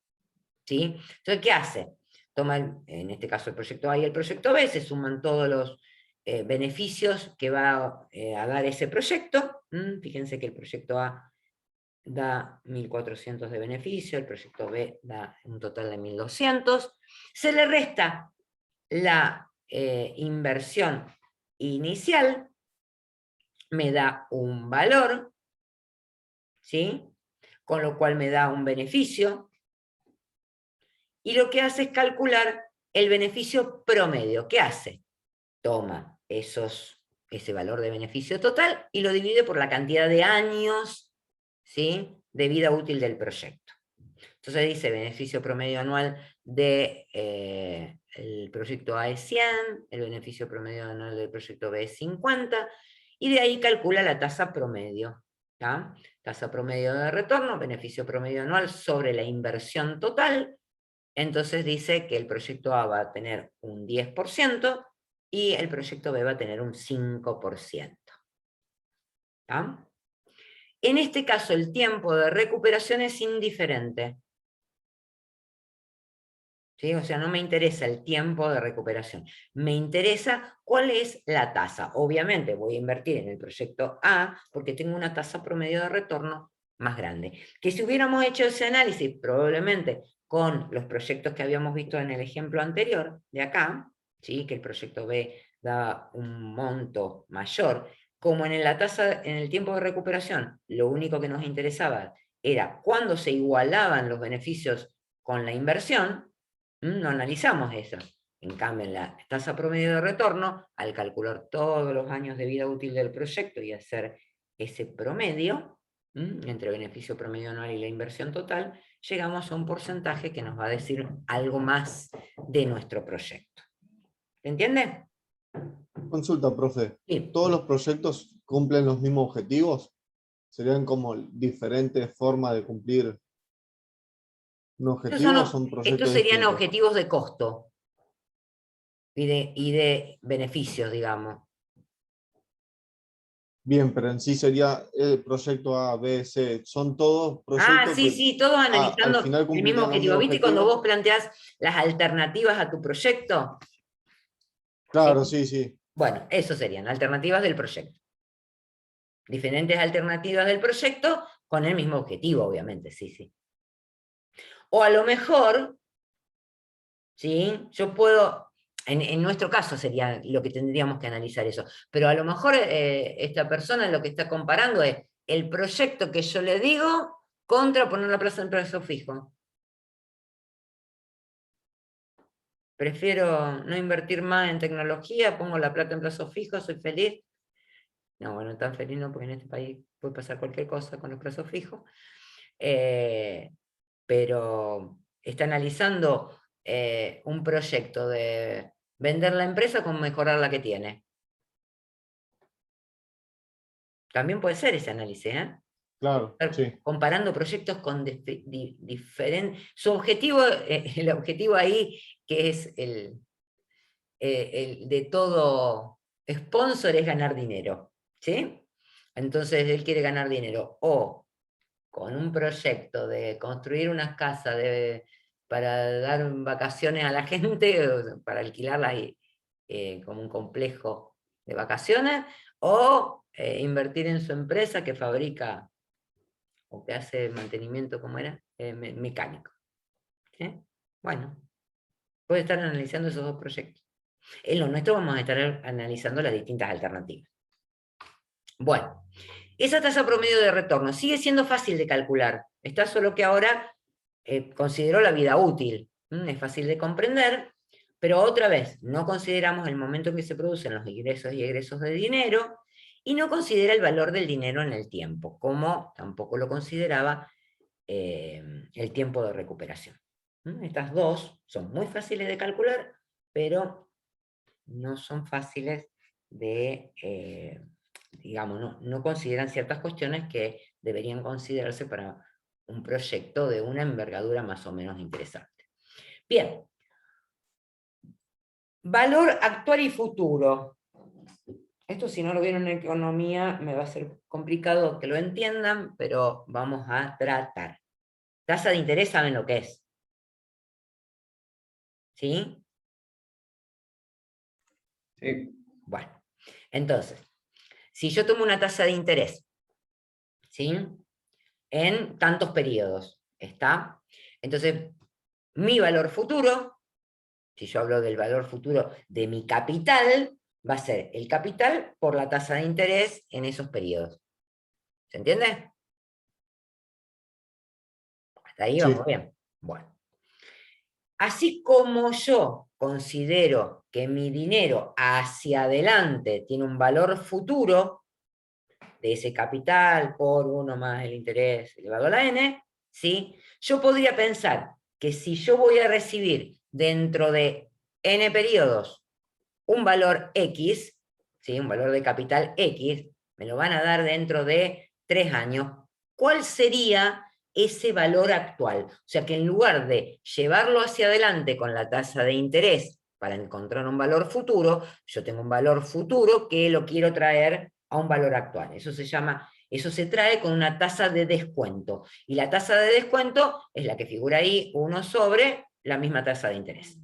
¿Sí? Entonces, ¿qué hace? Toma, en este caso, el proyecto A y el proyecto B, se suman todos los beneficios que va a dar ese proyecto. Fíjense que el proyecto A da 1.400 de beneficio, el proyecto B da un total de 1.200. Se le resta la inversión inicial, me da un valor, ¿sí? Con lo cual me da un beneficio, y lo que hace es calcular el beneficio promedio. ¿Qué hace? Toma ese valor de beneficio total y lo divide por la cantidad de años, ¿sí?, de vida útil del proyecto. Entonces dice beneficio promedio anual de, el proyecto A es 100, el beneficio promedio anual del proyecto B es 50, y de ahí calcula la tasa promedio. ¿Tá? Tasa promedio de retorno, beneficio promedio anual sobre la inversión total. Entonces dice que el proyecto A va a tener un 10% y el proyecto B va a tener un 5%. ¿Tá? En este caso, el tiempo de recuperación es indiferente. ¿Sí? O sea, no me interesa el tiempo de recuperación. Me interesa cuál es la tasa. Obviamente voy a invertir en el proyecto A porque tengo una tasa promedio de retorno más grande. Que si hubiéramos hecho ese análisis, probablemente con los proyectos que habíamos visto en el ejemplo anterior, de acá, ¿sí? Que el proyecto B da un monto mayor, como en la tasa, en el tiempo de recuperación, lo único que nos interesaba era cuándo se igualaban los beneficios con la inversión, no analizamos eso. En cambio, en la tasa promedio de retorno, al calcular todos los años de vida útil del proyecto y hacer ese promedio, entre beneficio promedio anual y la inversión total, llegamos a un porcentaje que nos va a decir algo más de nuestro proyecto. ¿Se entiende? Consulta, profe. Sí. ¿Todos los proyectos cumplen los mismos objetivos? ¿Serían como diferentes formas de cumplir un objetivo o son Estos proyectos serían distintos? objetivos de costo y de beneficios, digamos. Bien, pero en sí sería el proyecto A, B, C. Son todos proyectos Sí, que sí, todos al analizando final el mismo cumplirían los objetivo. mismos ¿Viste cuando objetivos. vos planteás las alternativas a tu proyecto? Claro, ¿Sí? sí, sí. Bueno, eso serían alternativas del proyecto. Diferentes alternativas del proyecto con el mismo objetivo, obviamente, sí, sí. O a lo mejor, ¿sí? Yo puedo, en nuestro caso sería lo que tendríamos que analizar eso, pero a lo mejor esta persona lo que está comparando es el proyecto que yo le digo contra poner la plaza en plazo fijo. Prefiero no invertir más en tecnología, pongo la plata en plazo fijo, soy feliz. No, bueno, tan feliz no, porque en este país puede pasar cualquier cosa con los plazos fijos. Pero está analizando un proyecto de vender la empresa con mejorar la que tiene. También puede ser ese análisis, ¿eh? Claro, Estar sí. comparando proyectos con diferentes... Su objetivo, el objetivo ahí, que es el de todo sponsor, es ganar dinero, ¿sí? Entonces él quiere ganar dinero o con un proyecto de construir unas casas para dar vacaciones a la gente, para alquilarlas como un complejo de vacaciones, o invertir en su empresa que fabrica o que hace mantenimiento, ¿cómo era? Mecánico. ¿Sí? Bueno, puede estar analizando esos dos proyectos. En lo nuestro vamos a estar analizando las distintas alternativas. Bueno, esa tasa promedio de retorno sigue siendo fácil de calcular. Está solo que ahora consideró la vida útil. Es fácil de comprender, pero otra vez, no consideramos el momento en que se producen los ingresos y egresos de dinero, y no considera el valor del dinero en el tiempo, como tampoco lo consideraba el tiempo de recuperación. Estas dos son muy fáciles de calcular, pero no son fáciles de, digamos, no consideran ciertas cuestiones que deberían considerarse para un proyecto de una envergadura más o menos interesante. Bien. Valor actual y futuro. Esto, si no lo vieron en economía, me va a ser complicado que lo entiendan, pero vamos a tratar. Tasa de interés, ¿saben lo que es? ¿Sí? Sí. Bueno, entonces, si yo tomo una tasa de interés, ¿sí? En tantos periodos, ¿está? Entonces, mi valor futuro, si yo hablo del valor futuro de mi capital, va a ser el capital por la tasa de interés en esos periodos. ¿Se entiende? Hasta ahí vamos bien. Bueno. Así como yo considero que mi dinero hacia adelante tiene un valor futuro de ese capital por 1 más el interés elevado a la n, ¿sí? Yo podría pensar que si yo voy a recibir dentro de n periodos un valor X, ¿sí? Un valor de capital X, me lo van a dar dentro de 3 años, ¿cuál sería ese valor actual? O sea que en lugar de llevarlo hacia adelante con la tasa de interés para encontrar un valor futuro, yo tengo un valor futuro que lo quiero traer a un valor actual. Eso se trae con una tasa de descuento. Y la tasa de descuento es la que figura ahí, 1 sobre la misma tasa de interés.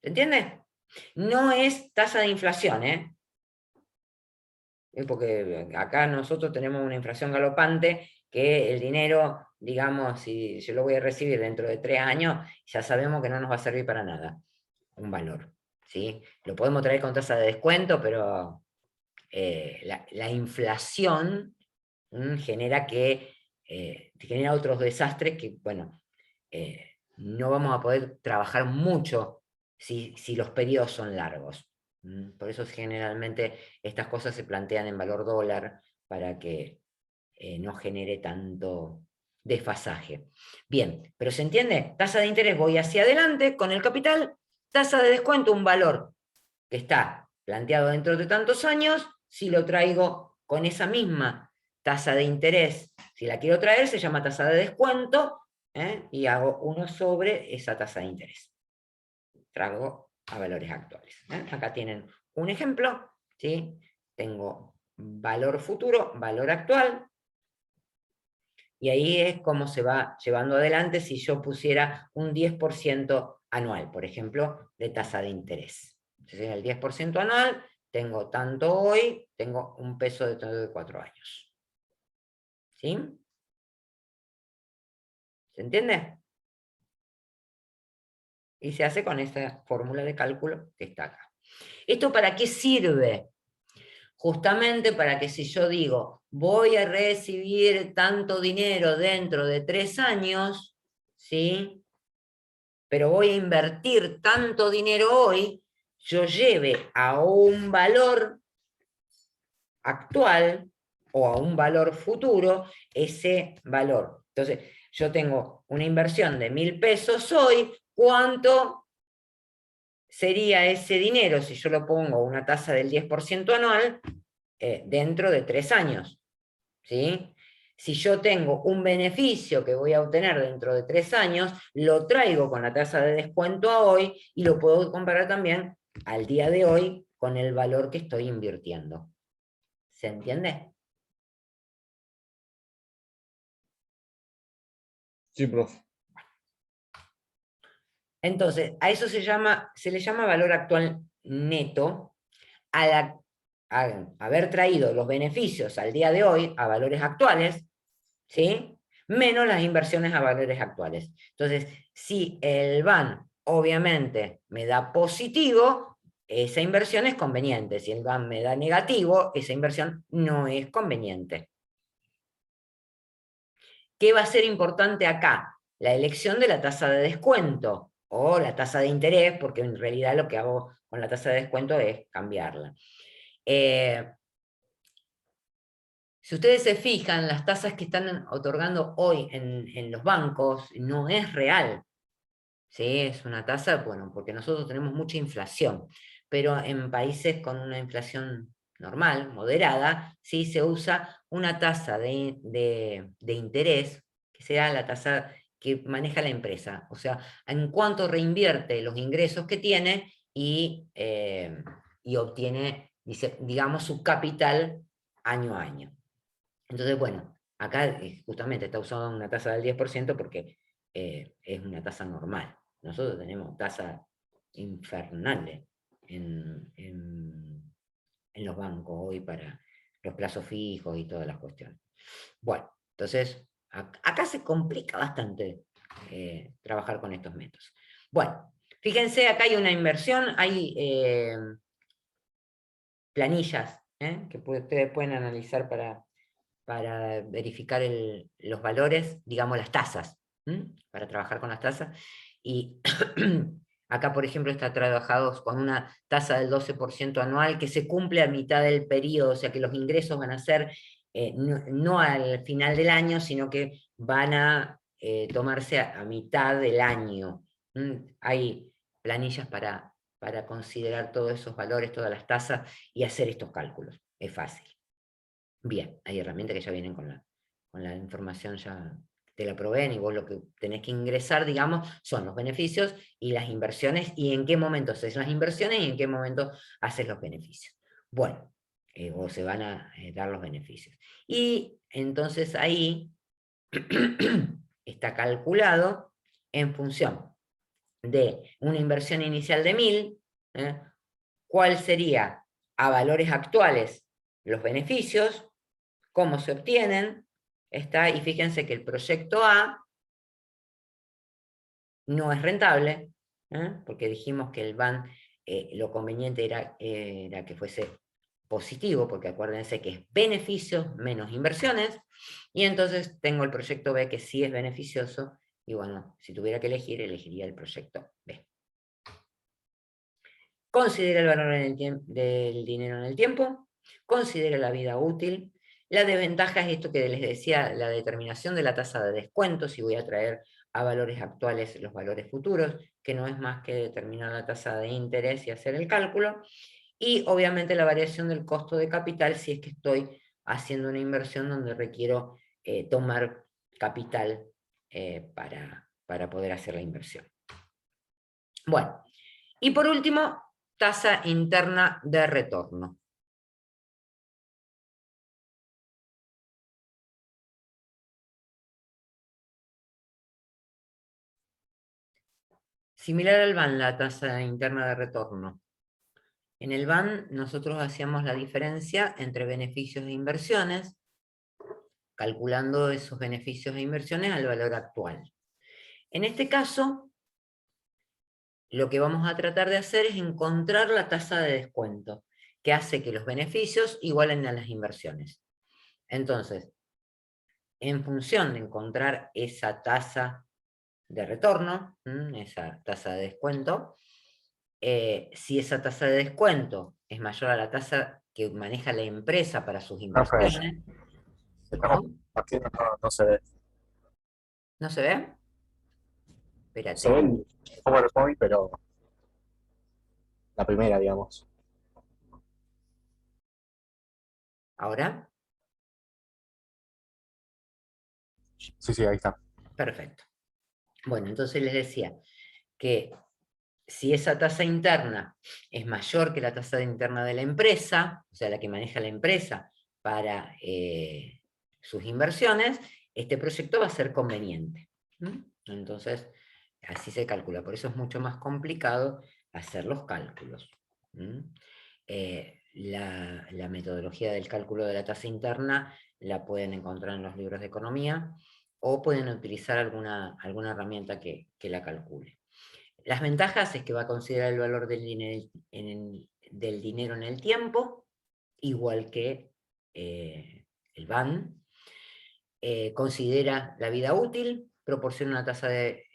¿Se entiende? No es tasa de inflación, ¿eh? Porque acá nosotros tenemos una inflación galopante que el dinero, digamos, si yo lo voy a recibir dentro de 3 años, ya sabemos que no nos va a servir para nada, un valor, ¿sí? Lo podemos traer con tasa de descuento, pero la inflación genera otros desastres que, bueno, no vamos a poder trabajar mucho si los periodos son largos. Por eso generalmente estas cosas se plantean en valor dólar para que no genere tanto desfasaje. Bien, pero ¿se entiende? Tasa de interés, voy hacia adelante con el capital, tasa de descuento, un valor que está planteado dentro de tantos años, si lo traigo con esa misma tasa de interés, si la quiero traer, se llama tasa de descuento, y hago 1 sobre esa tasa de interés. Traigo a valores actuales. Acá tienen un ejemplo, ¿sí? Tengo valor futuro, valor actual, y ahí es como se va llevando adelante si yo pusiera un 10% anual, por ejemplo, de tasa de interés. Entonces, en el 10% anual, tengo tanto hoy, tengo un peso dentro de 4 años. ¿Sí? ¿Se entiende? Y se hace con esta fórmula de cálculo que está acá. ¿Esto para qué sirve? Justamente para que si yo digo, voy a recibir tanto dinero dentro de 3 años, ¿sí? Pero voy a invertir tanto dinero hoy, yo lleve a un valor actual o a un valor futuro ese valor. Entonces, yo tengo una inversión de 1.000 pesos hoy, ¿cuánto sería ese dinero si yo lo pongo a una tasa del 10% anual dentro de 3 años? ¿Sí? Si yo tengo un beneficio que voy a obtener dentro de 3 años, lo traigo con la tasa de descuento a hoy y lo puedo comparar también al día de hoy con el valor que estoy invirtiendo. ¿Se entiende? Sí, profe. Entonces, a eso se le llama valor actual neto a haber traído los beneficios al día de hoy a valores actuales, ¿sí? Menos las inversiones a valores actuales. Entonces, si el BAN obviamente me da positivo, esa inversión es conveniente. Si el BAN me da negativo, esa inversión no es conveniente. ¿Qué va a ser importante acá? La elección de la tasa de descuento o la tasa de interés, porque en realidad lo que hago con la tasa de descuento es cambiarla. Si ustedes se fijan, las tasas que están otorgando hoy en los bancos no es real. ¿Sí? Es una tasa, bueno, porque nosotros tenemos mucha inflación, pero en países con una inflación normal, moderada, ¿sí? Se usa una tasa de interés, que sea la tasa que maneja la empresa, o sea, en cuanto reinvierte los ingresos que tiene y obtiene, digamos, su capital año a año. Entonces, bueno, acá justamente está usando una tasa del 10% porque es una tasa normal. Nosotros tenemos tasas infernales en los bancos hoy para los plazos fijos y todas las cuestiones. Bueno, entonces, acá se complica bastante trabajar con estos métodos. Bueno, fíjense, acá hay una inversión, hay planillas que ustedes pueden analizar para verificar los valores, digamos las tasas, para trabajar con las tasas. Y acá, por ejemplo, está trabajado con una tasa del 12% anual que se cumple a mitad del periodo, o sea que los ingresos van a ser no al final del año, sino que van a tomarse a mitad del año. Hay planillas para considerar todos esos valores, todas las tasas, y hacer estos cálculos. Es fácil. Bien, hay herramientas que ya vienen con la información, ya te la proveen, y vos lo que tenés que ingresar, digamos, son los beneficios y las inversiones, y en qué momento haces las inversiones y en qué momento haces los beneficios. Bueno, o se van a dar los beneficios. Y entonces ahí está calculado en función de una inversión inicial de 1000, cuál sería a valores actuales los beneficios, cómo se obtienen, y fíjense que el proyecto A no es rentable, porque dijimos que el BAN lo conveniente era que fuese positivo, porque acuérdense que es beneficios menos inversiones, y entonces tengo el proyecto B que sí es beneficioso, y bueno, si tuviera que elegir, elegiría el proyecto B. Considera el valor del dinero en el tiempo, considera la vida útil. La desventaja es esto que les decía, la determinación de la tasa de descuento, si voy a traer a valores actuales los valores futuros, que no es más que determinar la tasa de interés y hacer el cálculo, y obviamente la variación del costo de capital si es que estoy haciendo una inversión donde requiero tomar capital para poder hacer la inversión. Bueno, y por último, tasa interna de retorno. Similar al BAN, la tasa interna de retorno. En el BAN nosotros hacíamos la diferencia entre beneficios e inversiones, calculando esos beneficios e inversiones al valor actual. En este caso, lo que vamos a tratar de hacer es encontrar la tasa de descuento, que hace que los beneficios igualen a las inversiones. Entonces, en función de encontrar esa tasa de retorno, esa tasa de descuento, si esa tasa de descuento es mayor a la tasa que maneja la empresa para sus inversiones. Estamos partiendo, no se ve. ¿No se ve? Espérate. Se ve el PowerPoint, pero la primera, digamos. ¿Ahora? Sí, ahí está. Perfecto. Bueno, entonces les decía que si esa tasa interna es mayor que la tasa interna de la empresa, o sea, la que maneja la empresa para sus inversiones, este proyecto va a ser conveniente. Entonces, así se calcula. Por eso es mucho más complicado hacer los cálculos. La metodología del cálculo de la tasa interna la pueden encontrar en los libros de economía, o pueden utilizar alguna herramienta que la calcule. Las ventajas es que va a considerar el valor del dinero en el tiempo, igual que el BAN. Considera la vida útil, proporciona una tasa de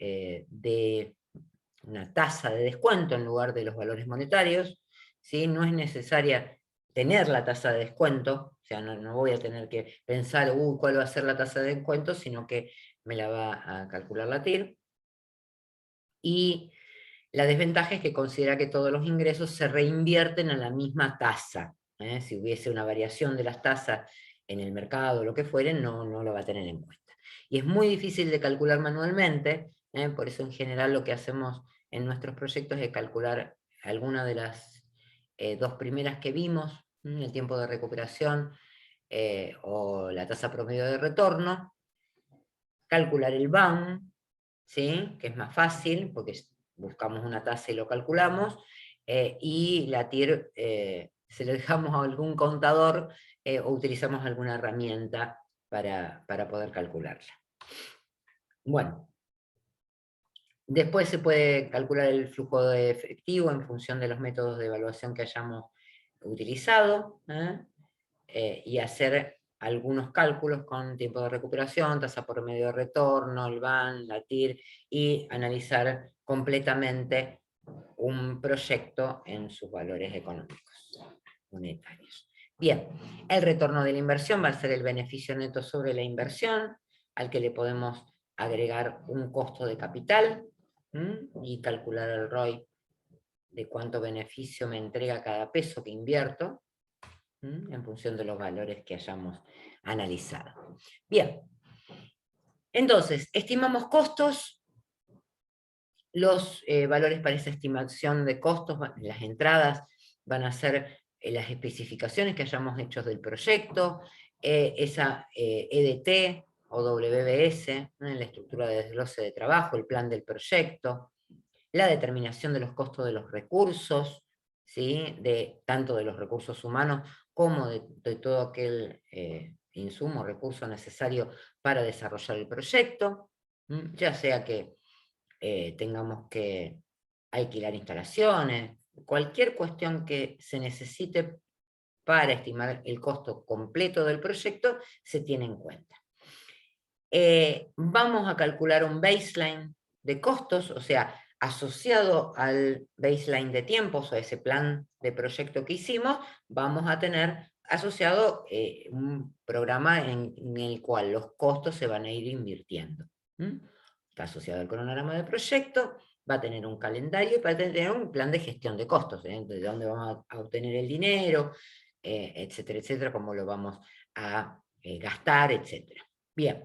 descuento en lugar de los valores monetarios. ¿Sí? No es necesaria tener la tasa de descuento, o sea, no voy a tener que pensar cuál va a ser la tasa de descuento, sino que me la va a calcular la TIR. Y la desventaja es que considera que todos los ingresos se reinvierten a la misma tasa. Si hubiese una variación de las tasas en el mercado o lo que fuere, no lo va a tener en cuenta. Y es muy difícil de calcular manualmente, por eso en general lo que hacemos en nuestros proyectos es calcular alguna de las dos primeras que vimos, el tiempo de recuperación o la tasa promedio de retorno, calcular el BAM, ¿sí? Que es más fácil porque buscamos una tasa y lo calculamos, y la TIR se le dejamos a algún contador o utilizamos alguna herramienta para poder calcularla. Bueno, después se puede calcular el flujo de efectivo en función de los métodos de evaluación que hayamos utilizado, y hacer algunos cálculos con tiempo de recuperación, tasa por medio de retorno, el BAN, la TIR, y analizar completamente un proyecto en sus valores económicos, monetarios. Bien, el retorno de la inversión va a ser el beneficio neto sobre la inversión, al que le podemos agregar un costo de capital y calcular el ROI de cuánto beneficio me entrega cada peso que invierto en función de los valores que hayamos analizado. Bien, entonces, estimamos costos. Los valores para esa estimación de costos, las entradas, van a ser las especificaciones que hayamos hecho del proyecto, esa EDT o WBS, ¿no? En la estructura de desglose de trabajo, el plan del proyecto, la determinación de los costos de los recursos, ¿sí? Tanto de los recursos humanos como de todo aquel insumo, recurso necesario para desarrollar el proyecto, ya sea que tengamos que alquilar instalaciones, cualquier cuestión que se necesite para estimar el costo completo del proyecto, se tiene en cuenta. Vamos a calcular un baseline de costos, o sea, asociado al baseline de tiempos o a ese plan de proyecto que hicimos, vamos a tener asociado un programa en el cual los costos se van a ir invirtiendo. Está asociado al cronograma del proyecto, va a tener un calendario y va a tener un plan de gestión de costos, de dónde vamos a obtener el dinero, etcétera, etcétera, cómo lo vamos a gastar, etcétera. Bien,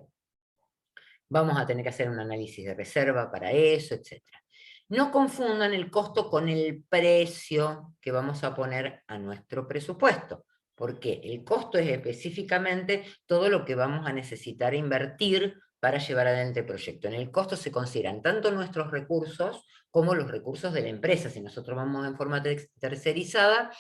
vamos a tener que hacer un análisis de reserva para eso, etcétera. No confundan el costo con el precio que vamos a poner a nuestro presupuesto, porque el costo es específicamente todo lo que vamos a necesitar invertir para llevar adelante el proyecto. En el costo se consideran tanto nuestros recursos como los recursos de la empresa. Si nosotros vamos en forma tercerizada,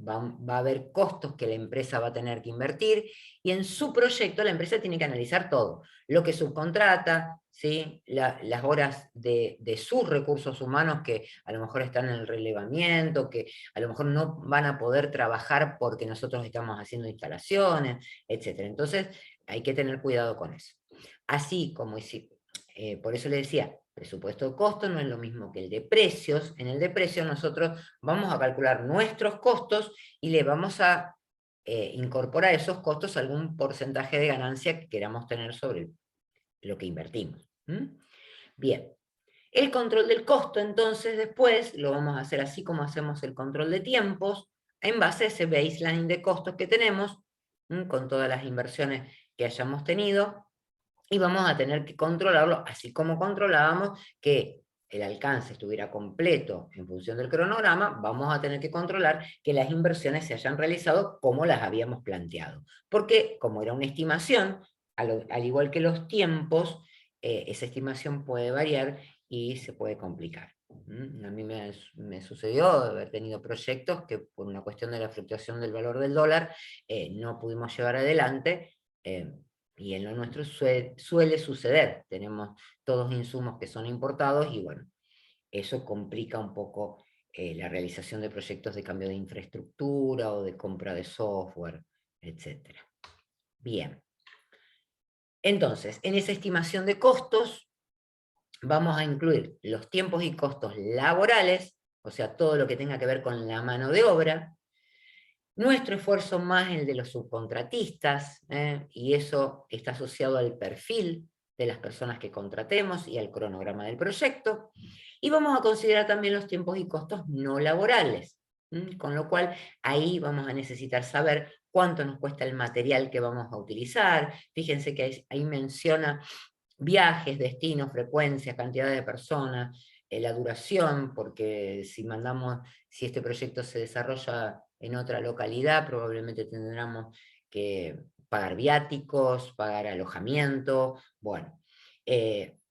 va a haber costos que la empresa va a tener que invertir, y en su proyecto la empresa tiene que analizar todo, lo que subcontrata, ¿sí? Las horas de sus recursos humanos que a lo mejor están en el relevamiento, que a lo mejor no van a poder trabajar porque nosotros estamos haciendo instalaciones, etc. Entonces hay que tener cuidado con eso. Así como por eso le decía, presupuesto de costo no es lo mismo que el de precios. En el de precios nosotros vamos a calcular nuestros costos y le vamos a incorporar a esos costos algún porcentaje de ganancia que queramos tener sobre lo que invertimos. Bien, el control del costo entonces después lo vamos a hacer así como hacemos el control de tiempos, en base a ese baseline de costos que tenemos, con todas las inversiones que hayamos tenido, y vamos a tener que controlarlo, así como controlábamos que el alcance estuviera completo en función del cronograma, vamos a tener que controlar que las inversiones se hayan realizado como las habíamos planteado. Porque, como era una estimación, al igual que los tiempos, esa estimación puede variar y se puede complicar. A mí me sucedió haber tenido proyectos que por una cuestión de la fluctuación del valor del dólar no pudimos llevar adelante, y en lo nuestro suele suceder. Tenemos todos insumos que son importados y bueno, eso complica un poco la realización de proyectos de cambio de infraestructura o de compra de software, etc. Bien. Entonces, en esa estimación de costos vamos a incluir los tiempos y costos laborales, o sea, todo lo que tenga que ver con la mano de obra, nuestro esfuerzo más el de los subcontratistas, y eso está asociado al perfil de las personas que contratemos y al cronograma del proyecto, y vamos a considerar también los tiempos y costos no laborales, con lo cual ahí vamos a necesitar saber cuánto nos cuesta el material que vamos a utilizar. Fíjense que ahí menciona viajes, destinos, frecuencia, cantidad de personas, la duración, porque si este proyecto se desarrolla en otra localidad, probablemente tendremos que pagar viáticos, pagar alojamiento, bueno,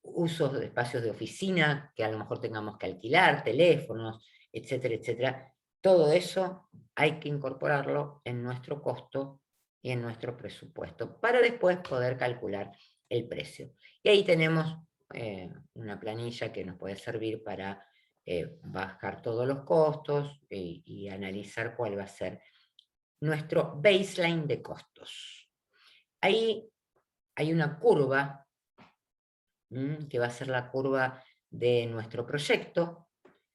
usos de espacios de oficina que a lo mejor tengamos que alquilar, teléfonos, etcétera, etcétera. Todo eso hay que incorporarlo en nuestro costo y en nuestro presupuesto para después poder calcular el precio. Y ahí tenemos una planilla que nos puede servir para bajar todos los costos y analizar cuál va a ser nuestro baseline de costos. Ahí hay una curva que va a ser la curva de nuestro proyecto,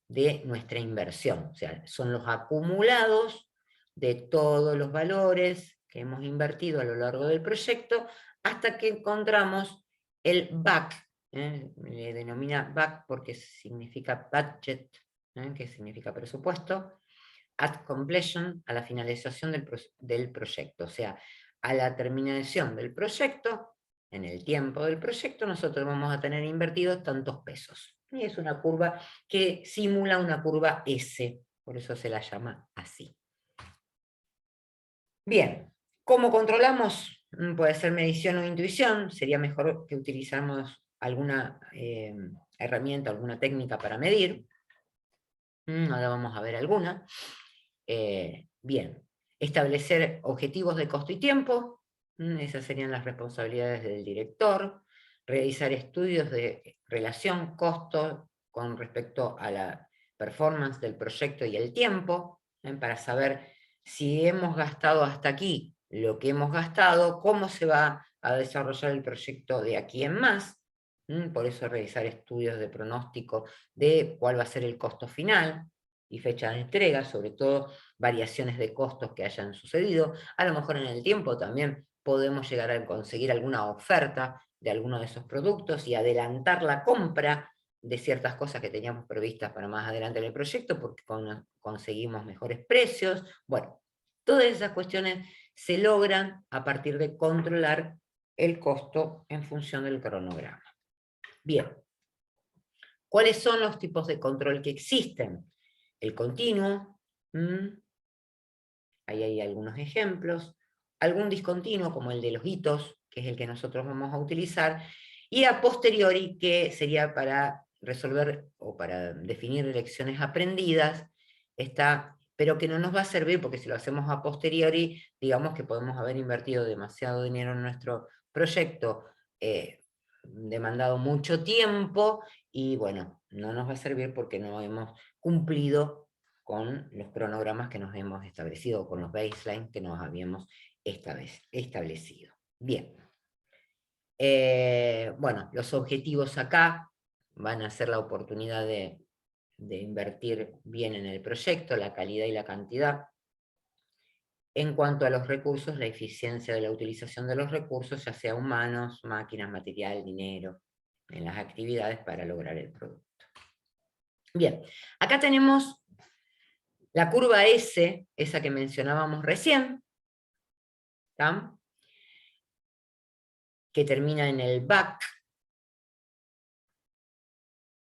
de nuestra inversión. O sea, son los acumulados de todos los valores que hemos invertido a lo largo del proyecto hasta que encontramos el BAC, le denomina BAC porque significa budget, que significa presupuesto, at completion, a la finalización del proyecto, o sea, a la terminación del proyecto, en el tiempo del proyecto, nosotros vamos a tener invertidos tantos pesos. Y es una curva que simula una curva S, por eso se la llama así. Bien, ¿cómo controlamos? Puede ser medición o intuición, sería mejor que utilizáramos alguna herramienta, alguna técnica para medir. Ahora vamos a ver alguna. Bien, establecer objetivos de costo y tiempo, esas serían las responsabilidades del director. Realizar estudios de relación costo con respecto a la performance del proyecto y el tiempo, para saber si hemos gastado hasta aquí lo que hemos gastado, cómo se va a desarrollar el proyecto de aquí en más. Por eso realizar estudios de pronóstico de cuál va a ser el costo final y fecha de entrega, sobre todo variaciones de costos que hayan sucedido. A lo mejor en el tiempo también podemos llegar a conseguir alguna oferta de alguno de esos productos y adelantar la compra de ciertas cosas que teníamos previstas para más adelante en el proyecto porque conseguimos mejores precios. Bueno, todas esas cuestiones se logran a partir de controlar el costo en función del cronograma. Bien, ¿cuáles son los tipos de control que existen? El continuo, ahí hay algunos ejemplos, algún discontinuo como el de los hitos, que es el que nosotros vamos a utilizar, y a posteriori, que sería para resolver o para definir lecciones aprendidas, pero que no nos va a servir porque si lo hacemos a posteriori, digamos que podemos haber invertido demasiado dinero en nuestro proyecto, demandado mucho tiempo, y bueno, no nos va a servir porque no hemos cumplido con los cronogramas que nos hemos establecido, con los baselines que nos habíamos establecido. Bien. Bueno, los objetivos acá van a ser la oportunidad de invertir bien en el proyecto, la calidad y la cantidad. En cuanto a los recursos, la eficiencia de la utilización de los recursos, ya sea humanos, máquinas, material, dinero, en las actividades para lograr el producto. Bien, acá tenemos la curva S, esa que mencionábamos recién, ¿tá? Que termina en el BAC.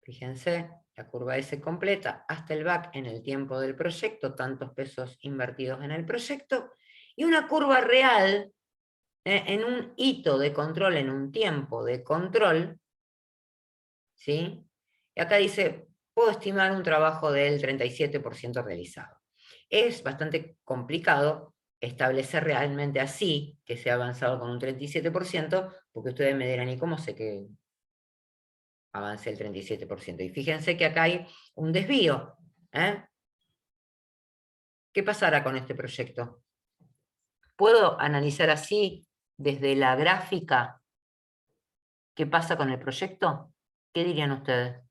Fíjense, la curva S completa hasta el BAC en el tiempo del proyecto, tantos pesos invertidos en el proyecto, y una curva real en un hito de control, en un tiempo de control, ¿sí? Y acá dice, puedo estimar un trabajo del 37% realizado. Es bastante complicado establecer realmente así, que se ha avanzado con un 37%, porque ustedes me dirán, ¿y cómo sé que avance el 37%? Y fíjense que acá hay un desvío. ¿Qué pasará con este proyecto? ¿Puedo analizar así, desde la gráfica, qué pasa con el proyecto? ¿Qué dirían ustedes?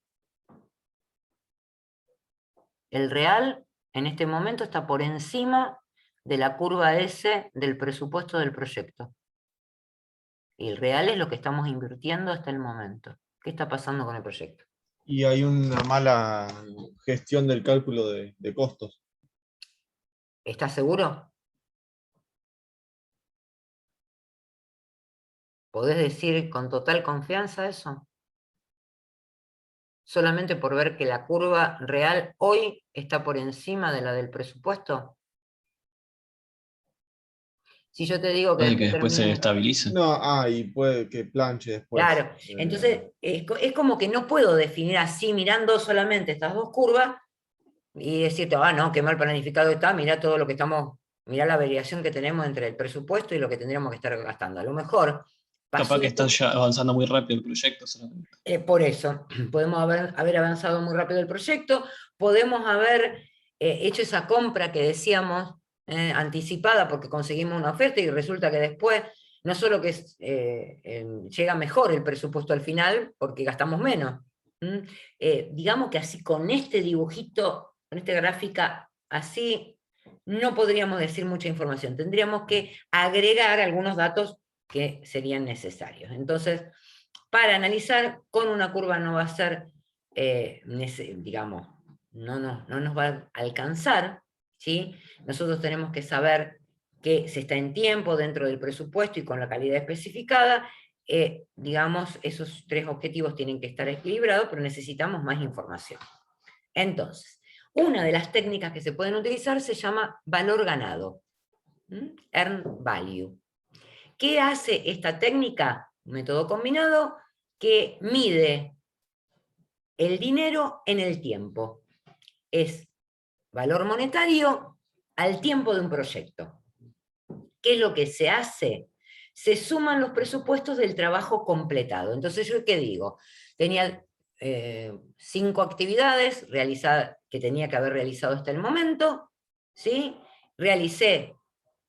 El real, en este momento, está por encima de la curva S del presupuesto del proyecto. Y el real es lo que estamos invirtiendo hasta el momento. ¿Qué está pasando con el proyecto? Y hay una mala gestión del cálculo de costos. ¿Estás seguro? ¿Podés decir con total confianza eso? Solamente por ver que la curva real hoy está por encima de la del presupuesto. Si yo te digo que Puede que después se estabilice. No, y puede que planche después. Claro, entonces es como que no puedo definir así, mirando solamente estas dos curvas, y decirte, no, qué mal planificado está, mirá todo lo que estamos, mirá la variación que tenemos entre el presupuesto y lo que tendríamos que estar gastando. A lo mejor Capaz que está ya avanzando muy rápido el proyecto solamente. por eso, podemos haber avanzado muy rápido el proyecto, podemos haber hecho esa compra que decíamos anticipada porque conseguimos una oferta y resulta que después no solo que llega mejor el presupuesto al final porque gastamos menos. Digamos que así con este dibujito, con esta gráfica, así no podríamos decir mucha información, tendríamos que agregar algunos datos que serían necesarios. Entonces, para analizar con una curva no va a ser, digamos, no nos va a alcanzar, ¿sí? Nosotros tenemos que saber que se está en tiempo dentro del presupuesto y con la calidad especificada. Digamos, esos 3 objetivos tienen que estar equilibrados, pero necesitamos más información. Entonces, una de las técnicas que se pueden utilizar se llama valor ganado, earned value. ¿Qué hace esta técnica? Un método combinado que mide el dinero en el tiempo. Es valor monetario al tiempo de un proyecto. ¿Qué es lo que se hace? Se suman los presupuestos del trabajo completado. Entonces, ¿yo qué digo? Tenía 5 actividades realizadas, que tenía que haber realizado hasta el momento, ¿sí? Realicé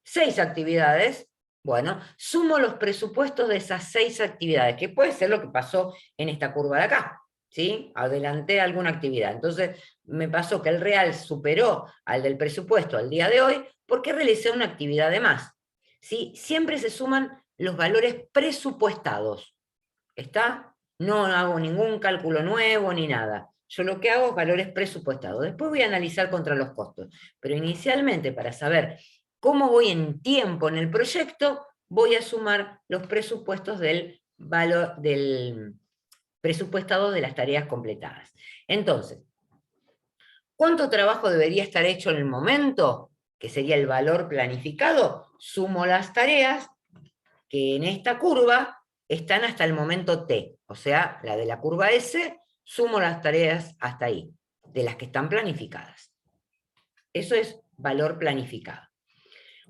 6 actividades, bueno, sumo los presupuestos de esas 6 actividades, que puede ser lo que pasó en esta curva de acá, ¿sí? Adelanté alguna actividad. Entonces, me pasó que el real superó al del presupuesto al día de hoy, porque realicé una actividad de más, ¿sí? Siempre se suman los valores presupuestados, ¿está? No hago ningún cálculo nuevo ni nada. Yo lo que hago es valores presupuestados. Después voy a analizar contra los costos. Pero inicialmente, para saber cómo voy en tiempo en el proyecto, voy a sumar los presupuestos del presupuestado de las tareas completadas. Entonces, ¿cuánto trabajo debería estar hecho en el momento? Que sería el valor planificado. Sumo las tareas que en esta curva están hasta el momento T, o sea, la de la curva S, sumo las tareas hasta ahí, de las que están planificadas. Eso es valor planificado.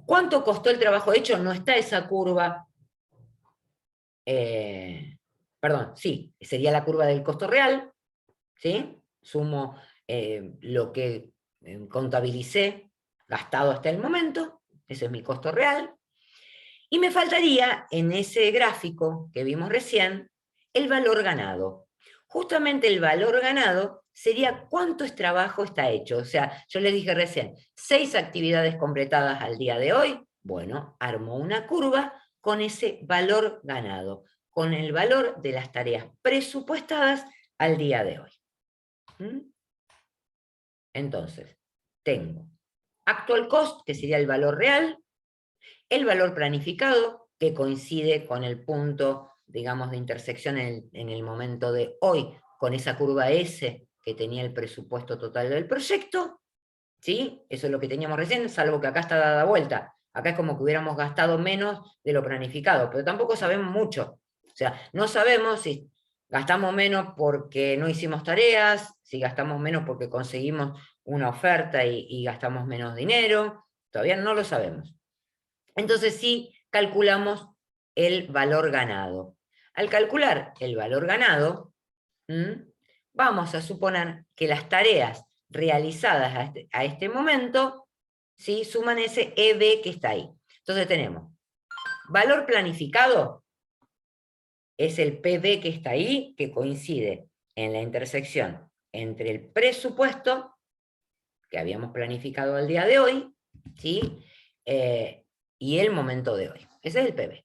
¿Cuánto costó el trabajo hecho? No está esa curva. Perdón, sí, sería la curva del costo real, ¿sí? Sumo lo que contabilicé gastado hasta el momento, ese es mi costo real. Y me faltaría, en ese gráfico que vimos recién, el valor ganado. Justamente el valor ganado sería cuánto trabajo está hecho. O sea, yo les dije recién, 6 actividades completadas al día de hoy. Bueno, armo una curva con ese valor ganado, con el valor de las tareas presupuestadas al día de hoy. Entonces, tengo actual cost, que sería el valor real, el valor planificado, que coincide con el punto, digamos, de intersección en el momento de hoy, con esa curva S que tenía el presupuesto total del proyecto, ¿sí? Eso es lo que teníamos recién, salvo que acá está dada vuelta. Acá es como que hubiéramos gastado menos de lo planificado, pero tampoco sabemos mucho. O sea, no sabemos si gastamos menos porque no hicimos tareas, si gastamos menos porque conseguimos una oferta y gastamos menos dinero, todavía no lo sabemos. Entonces sí calculamos el valor ganado. Al calcular el valor ganado, vamos a suponer que las tareas realizadas a este momento, ¿sí? Suman ese EB que está ahí. Entonces tenemos valor planificado, es el PB que está ahí, que coincide en la intersección entre el presupuesto que habíamos planificado al día de hoy, ¿sí? Y el momento de hoy. Ese es el PB.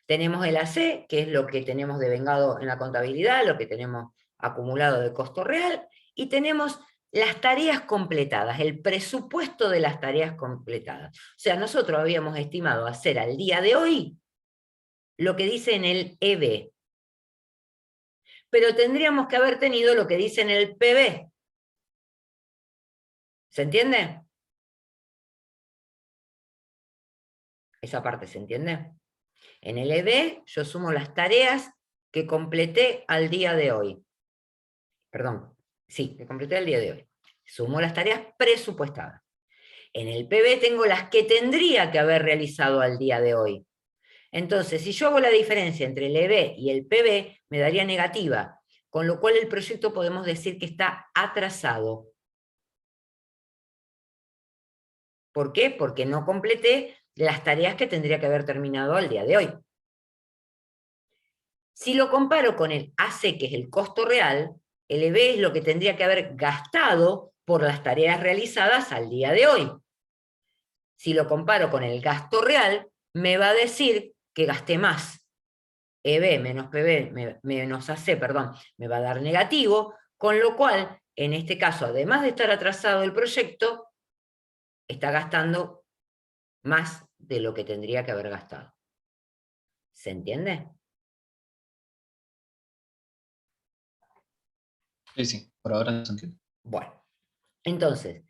Tenemos el AC, que es lo que tenemos devengado en la contabilidad, lo que tenemos acumulado de costo real, y tenemos las tareas completadas, el presupuesto de las tareas completadas. O sea, nosotros habíamos estimado hacer al día de hoy lo que dice en el EB, pero tendríamos que haber tenido lo que dice en el PB. ¿Se entiende? Esa parte, ¿se entiende? En el EB yo sumo las tareas que completé al día de hoy. Perdón, sí, que completé al día de hoy. Sumo las tareas presupuestadas. En el PB tengo las que tendría que haber realizado al día de hoy. Entonces, si yo hago la diferencia entre el EB y el PB, me daría negativa, con lo cual el proyecto podemos decir que está atrasado. ¿Por qué? Porque no completé las tareas que tendría que haber terminado al día de hoy. Si lo comparo con el AC, que es el costo real, el EB es lo que tendría que haber gastado por las tareas realizadas al día de hoy. Si lo comparo con el gasto real, me va a decir que gasté más. EB menos PB menos AC, perdón, me va a dar negativo, con lo cual, en este caso, además de estar atrasado el proyecto, está gastando más de lo que tendría que haber gastado. ¿Se entiende? Sí, sí, por ahora se entiende. Bueno, entonces,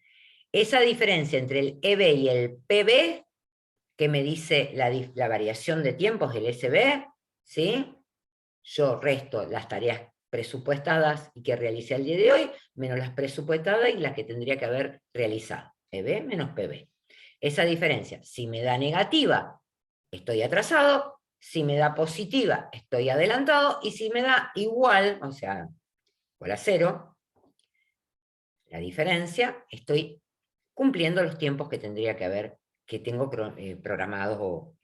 esa diferencia entre el EB y el PB, que me dice la variación de tiempos, el SB, ¿sí? Yo resto las tareas presupuestadas y que realicé el día de hoy, menos las presupuestadas y las que tendría que haber realizado. EB menos PB. Esa diferencia, si me da negativa, estoy atrasado, si me da positiva, estoy adelantado, y si me da igual, o sea, igual a 0, la diferencia, estoy cumpliendo los tiempos que tendría que haber, que tengo programados o,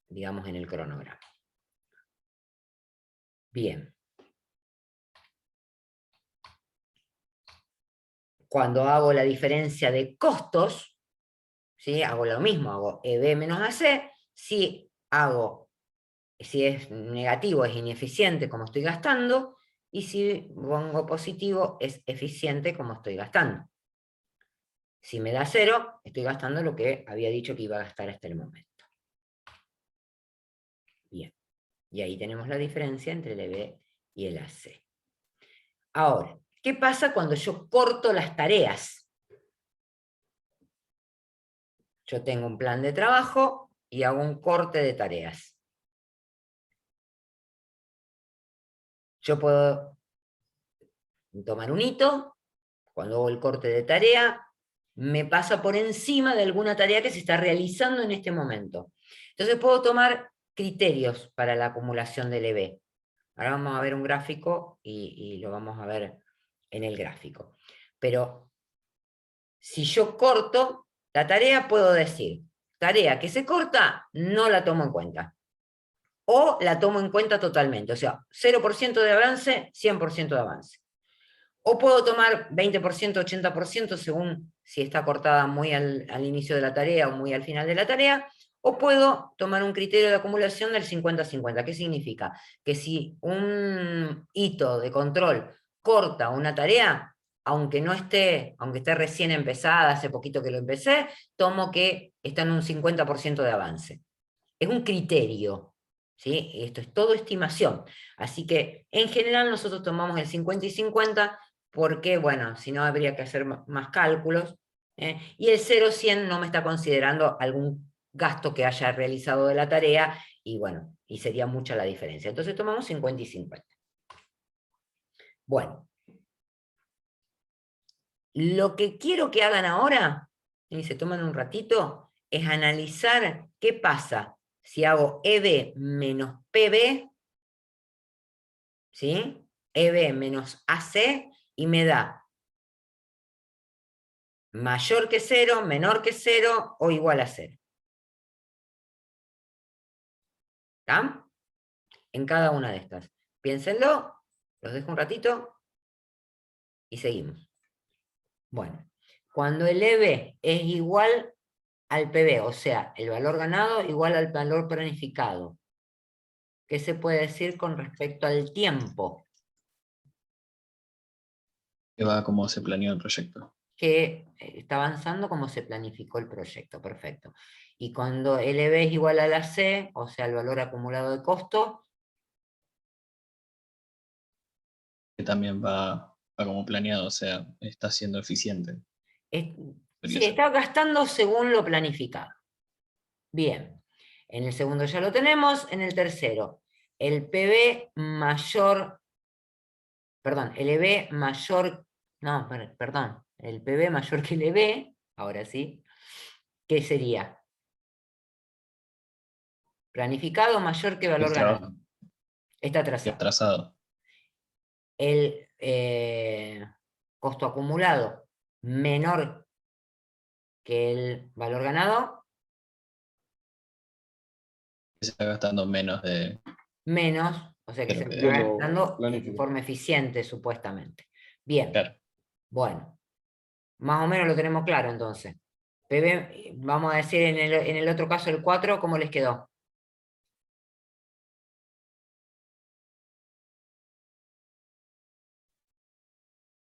digamos, en el cronograma. Bien. Cuando hago la diferencia de costos, ¿sí? Hago lo mismo, hago EB menos AC, si es negativo es ineficiente como estoy gastando, y si pongo positivo es eficiente como estoy gastando. Si me da 0, estoy gastando lo que había dicho que iba a gastar hasta el momento. Bien, y ahí tenemos la diferencia entre el EB y el AC. Ahora, ¿qué pasa cuando yo corto las tareas? Yo tengo un plan de trabajo y hago un corte de tareas. Yo puedo tomar un hito, cuando hago el corte de tarea, me pasa por encima de alguna tarea que se está realizando en este momento. Entonces puedo tomar criterios para la acumulación del EB. Ahora vamos a ver un gráfico y lo vamos a ver en el gráfico. Pero si yo corto la tarea, puedo decir, tarea que se corta, no la tomo en cuenta. O la tomo en cuenta totalmente, o sea, 0% de avance, 100% de avance. O puedo tomar 20%, 80%, según si está cortada muy al inicio de la tarea o muy al final de la tarea, o puedo tomar un criterio de acumulación del 50-50. ¿Qué significa? Que si un hito de control corta una tarea, aunque esté recién empezada, hace poquito que lo empecé, tomo que está en un 50% de avance. Es un criterio, ¿sí? Esto es todo estimación. Así que, en general, nosotros tomamos el 50 y 50 porque, bueno, si no habría que hacer más cálculos, y el 0-100 no me está considerando algún gasto que haya realizado de la tarea, y bueno, y sería mucha la diferencia. Entonces tomamos 50 y 50. Bueno, lo que quiero que hagan ahora, y se toman un ratito, es analizar qué pasa si hago EB menos PB, ¿sí? EB menos AC, y me da mayor que 0, menor que 0 o igual a 0. ¿Está? En cada una de estas. Piénsenlo, los dejo un ratito y seguimos. Bueno, cuando el EB es igual al PB, o sea, el valor ganado igual al valor planificado, ¿qué se puede decir con respecto al tiempo? Que va como se planeó el proyecto. Que está avanzando como se planificó el proyecto, perfecto. Y cuando LB es igual a la C, o sea, el valor acumulado de costo, Que también va como planeado, o sea, está siendo eficiente. sí, está gastando según lo planificado. Bien, en el segundo ya lo tenemos, en el tercero, el PB mayor, perdón, LB mayor, no, perdón, el PB mayor que LB, ahora sí, ¿qué sería? Planificado mayor que valor ganado. Está atrasado. Atrasado. El costo acumulado menor que el valor ganado, Se está gastando menos de... menos, o sea que se está lo gastando en planificado. forma eficiente, supuestamente. Bien, Claro. bueno, más o menos lo tenemos claro entonces. PB, vamos a decir en el otro caso el 4, ¿cómo les quedó?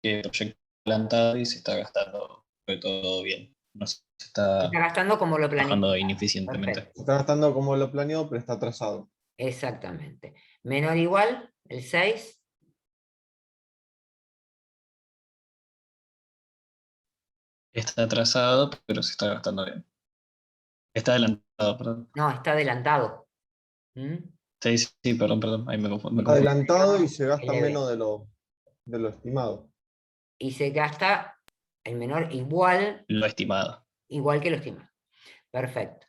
proyecto adelantado y se está gastando fue todo bien. No se Se está está gastando como lo trabajando planificado. ineficientemente. Perfecto. Se está gastando como lo planeado, pero está atrasado. Exactamente. Menor o igual, el 6. Está atrasado, pero se está gastando bien. Está adelantado, perdón. No, está adelantado. ¿Mm? Sí, sí, perdón, ahí me confundí. Adelantado y se gasta El EB. menos de lo estimado. Y se gasta el menor igual Lo estimado. que lo estimado. Perfecto.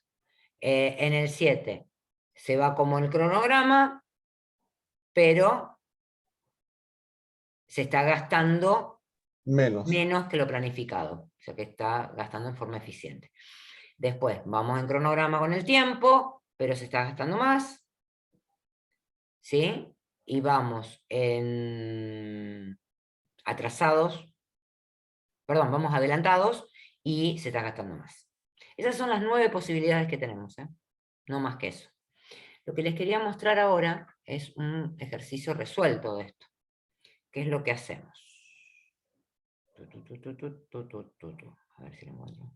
En el 7 se va como el cronograma, pero se está gastando Menos. menos que lo planificado. O sea que está gastando en forma eficiente. Después vamos en cronograma con el tiempo, pero se está gastando más. ¿Sí? Y vamos en atrasados, perdón, vamos adelantados y se está gastando más. Esas son las 9 posibilidades que tenemos, ¿eh? No más que eso. Lo que les quería mostrar ahora es un ejercicio resuelto de esto. ¿Qué es lo que hacemos? A ver si lo encuentro.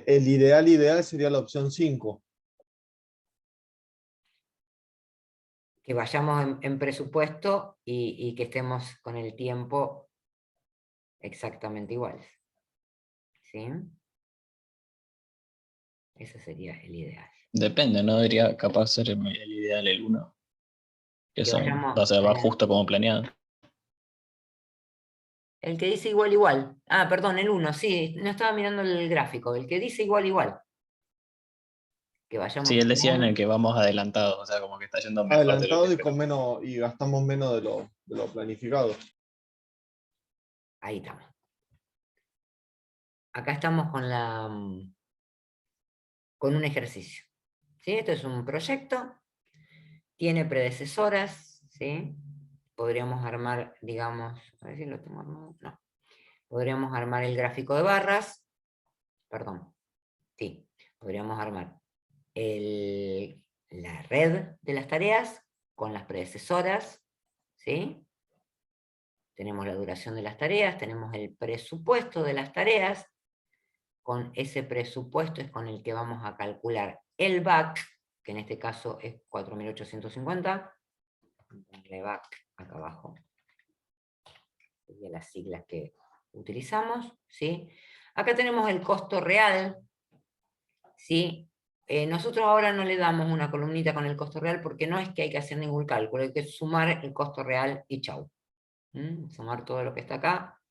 El ideal sería la opción 5. Que vayamos en presupuesto y que estemos con el tiempo exactamente iguales. ¿Sí? Ese sería el ideal. Depende, ¿no? Debería capaz ser el ideal el 1. Que Que son, vayamos, o sea, va justo como planeado. el que dice igual, igual. Ah, perdón, el 1, sí, no estaba mirando el gráfico. El que dice igual, igual. Que vayamos. Sí, él decía en el que vamos adelantados, o sea, como que está yendo mejor de lo que Adelantado y con esperamos. menos, y gastamos menos de lo planificado. Ahí estamos. Acá estamos con un ejercicio. ¿Sí? Esto es un proyecto. Tiene predecesoras. ¿Sí? Podríamos armar, digamos, a ver si lo tengo armado. No. Podríamos armar el gráfico de barras. Perdón. Sí. Podríamos armar la red de las tareas con las predecesoras, ¿sí? Tenemos la duración de las tareas, tenemos el presupuesto de las tareas, con ese presupuesto es con el que vamos a calcular el BAC, que en este caso es 4.850, el BAC acá abajo, serían las siglas que utilizamos, ¿sí? Acá tenemos el costo real, ¿sí? Nosotros ahora no le damos una columnita con el costo real porque no es que hay que hacer ningún cálculo, hay que sumar el costo real y chau. Sumar todo lo que está acá,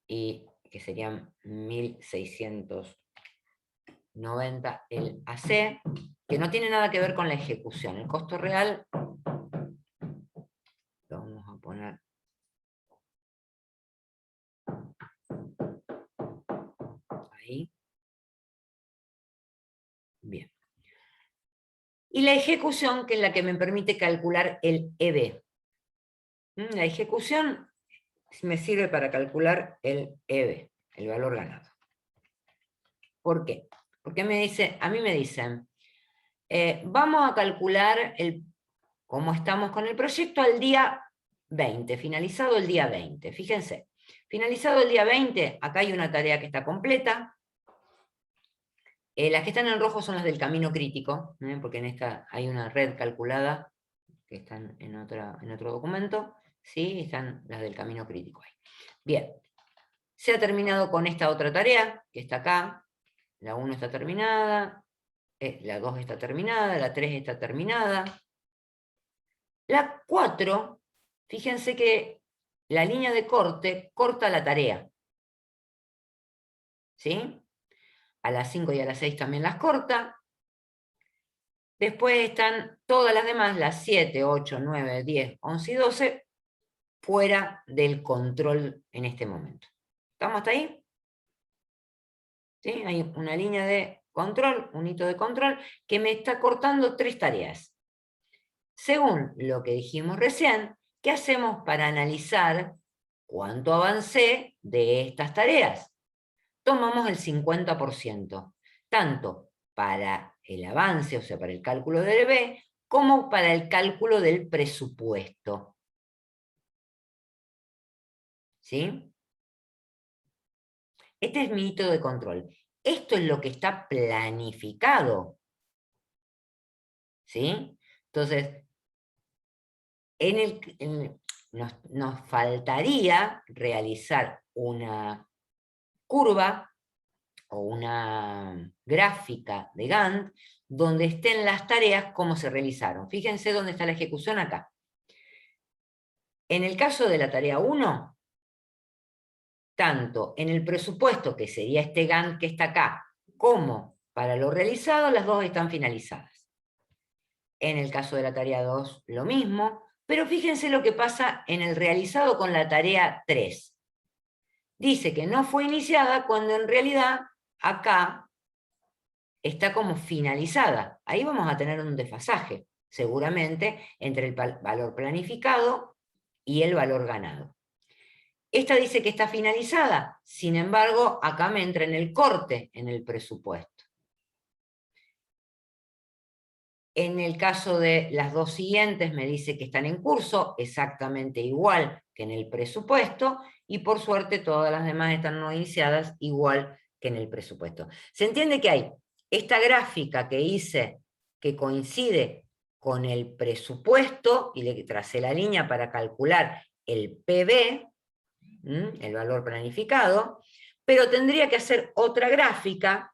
y que serían 1.690 el AC, que no tiene nada que ver con la ejecución. El costo real, lo vamos a poner ahí. Bien. Y la ejecución, que es la que me permite calcular el EB. La ejecución me sirve para calcular el EB, el valor ganado. ¿Por qué? Porque a mí me dicen, vamos a calcular cómo estamos con el proyecto al día 20, finalizado el día 20. Fíjense, finalizado el día 20, acá hay una tarea que está completa. Las que están en rojo son las del camino crítico, porque en esta hay una red calculada, que están en otro documento, ¿sí? Están las del camino crítico ahí. Bien, se ha terminado con esta otra tarea, que está acá. La 1 está terminada, la 2 está terminada, la 3 está terminada. La 4, fíjense que la línea de corte corta la tarea. ¿Sí? A las 5 y a las 6 también las corta. Después están todas las demás, las 7, 8, 9, 10, 11 y 12, fuera del control en este momento. ¿Estamos hasta ahí? ¿Sí? Hay una línea de control, un hito de control, que me está cortando 3 tareas. Según lo que dijimos recién, ¿qué hacemos para analizar cuánto avancé de estas tareas? Tomamos el 50%, tanto para el avance, o sea, para el cálculo del EB, como para el cálculo del presupuesto. ¿Sí? Este es mi hito de control. Esto es lo que está planificado. ¿Sí? Entonces, nos faltaría realizar una curva o una gráfica de Gantt donde estén las tareas como se realizaron. Fíjense dónde está la ejecución acá. En el caso de la tarea 1, tanto en el presupuesto, que sería este Gantt que está acá, como para lo realizado, las dos están finalizadas. En el caso de la tarea 2, lo mismo, pero fíjense lo que pasa en el realizado con la tarea 3. Dice que no fue iniciada cuando en realidad acá está como finalizada. Ahí vamos a tener un desfasaje, seguramente, entre el valor planificado y el valor ganado. Esta dice que está finalizada, sin embargo, acá me entra en el corte en el presupuesto. En el caso de las dos siguientes me dice que están en curso, exactamente igual que en el presupuesto, y por suerte todas las demás están no iniciadas igual que en el presupuesto. Se entiende que hay esta gráfica que hice que coincide con el presupuesto, y le tracé la línea para calcular el PB, el valor planificado, pero tendría que hacer otra gráfica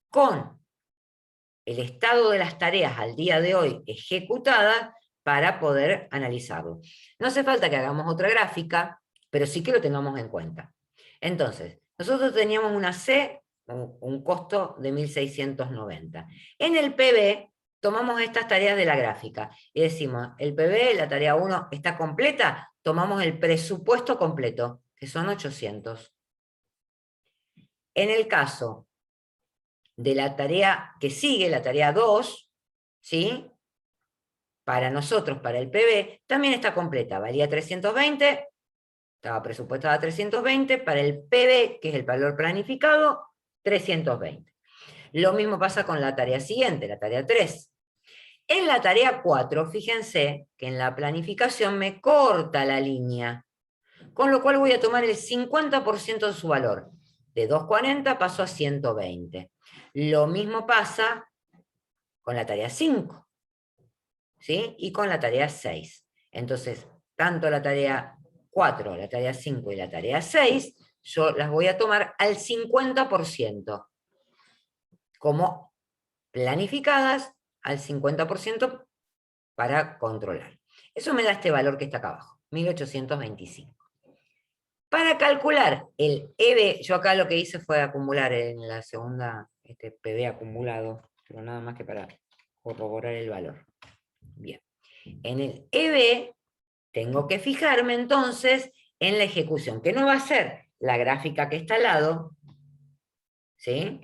con el estado de las tareas al día de hoy ejecutadas para poder analizarlo. No hace falta que hagamos otra gráfica, pero sí que lo tengamos en cuenta. Entonces, nosotros teníamos una C, un costo de 1.690. En el PB tomamos estas tareas de la gráfica y decimos, el PB, la tarea 1, está completa, tomamos el presupuesto completo, que son 800. En el caso de la tarea que sigue, la tarea 2, ¿sí? Para nosotros, para el PB, también está completa, valía 320, estaba presupuestada a 320, para el PB, que es el valor planificado, 320. Lo mismo pasa con la tarea siguiente, la tarea 3. En la tarea 4, fíjense que en la planificación me corta la línea, con lo cual voy a tomar el 50% de su valor. De 240 paso a 120. Lo mismo pasa con la tarea 5, ¿sí? Y con la tarea 6. Entonces, tanto la tarea 4, la tarea 5 y la tarea 6, yo las voy a tomar al 50%, como planificadas al 50% para controlar. Eso me da este valor que está acá abajo, 1825. Para calcular el EB, yo acá lo que hice fue acumular en la segunda, PB acumulado, pero nada más que para corroborar el valor. Bien. En el EB tengo que fijarme entonces en la ejecución, que no va a ser la gráfica que está al lado, ¿sí?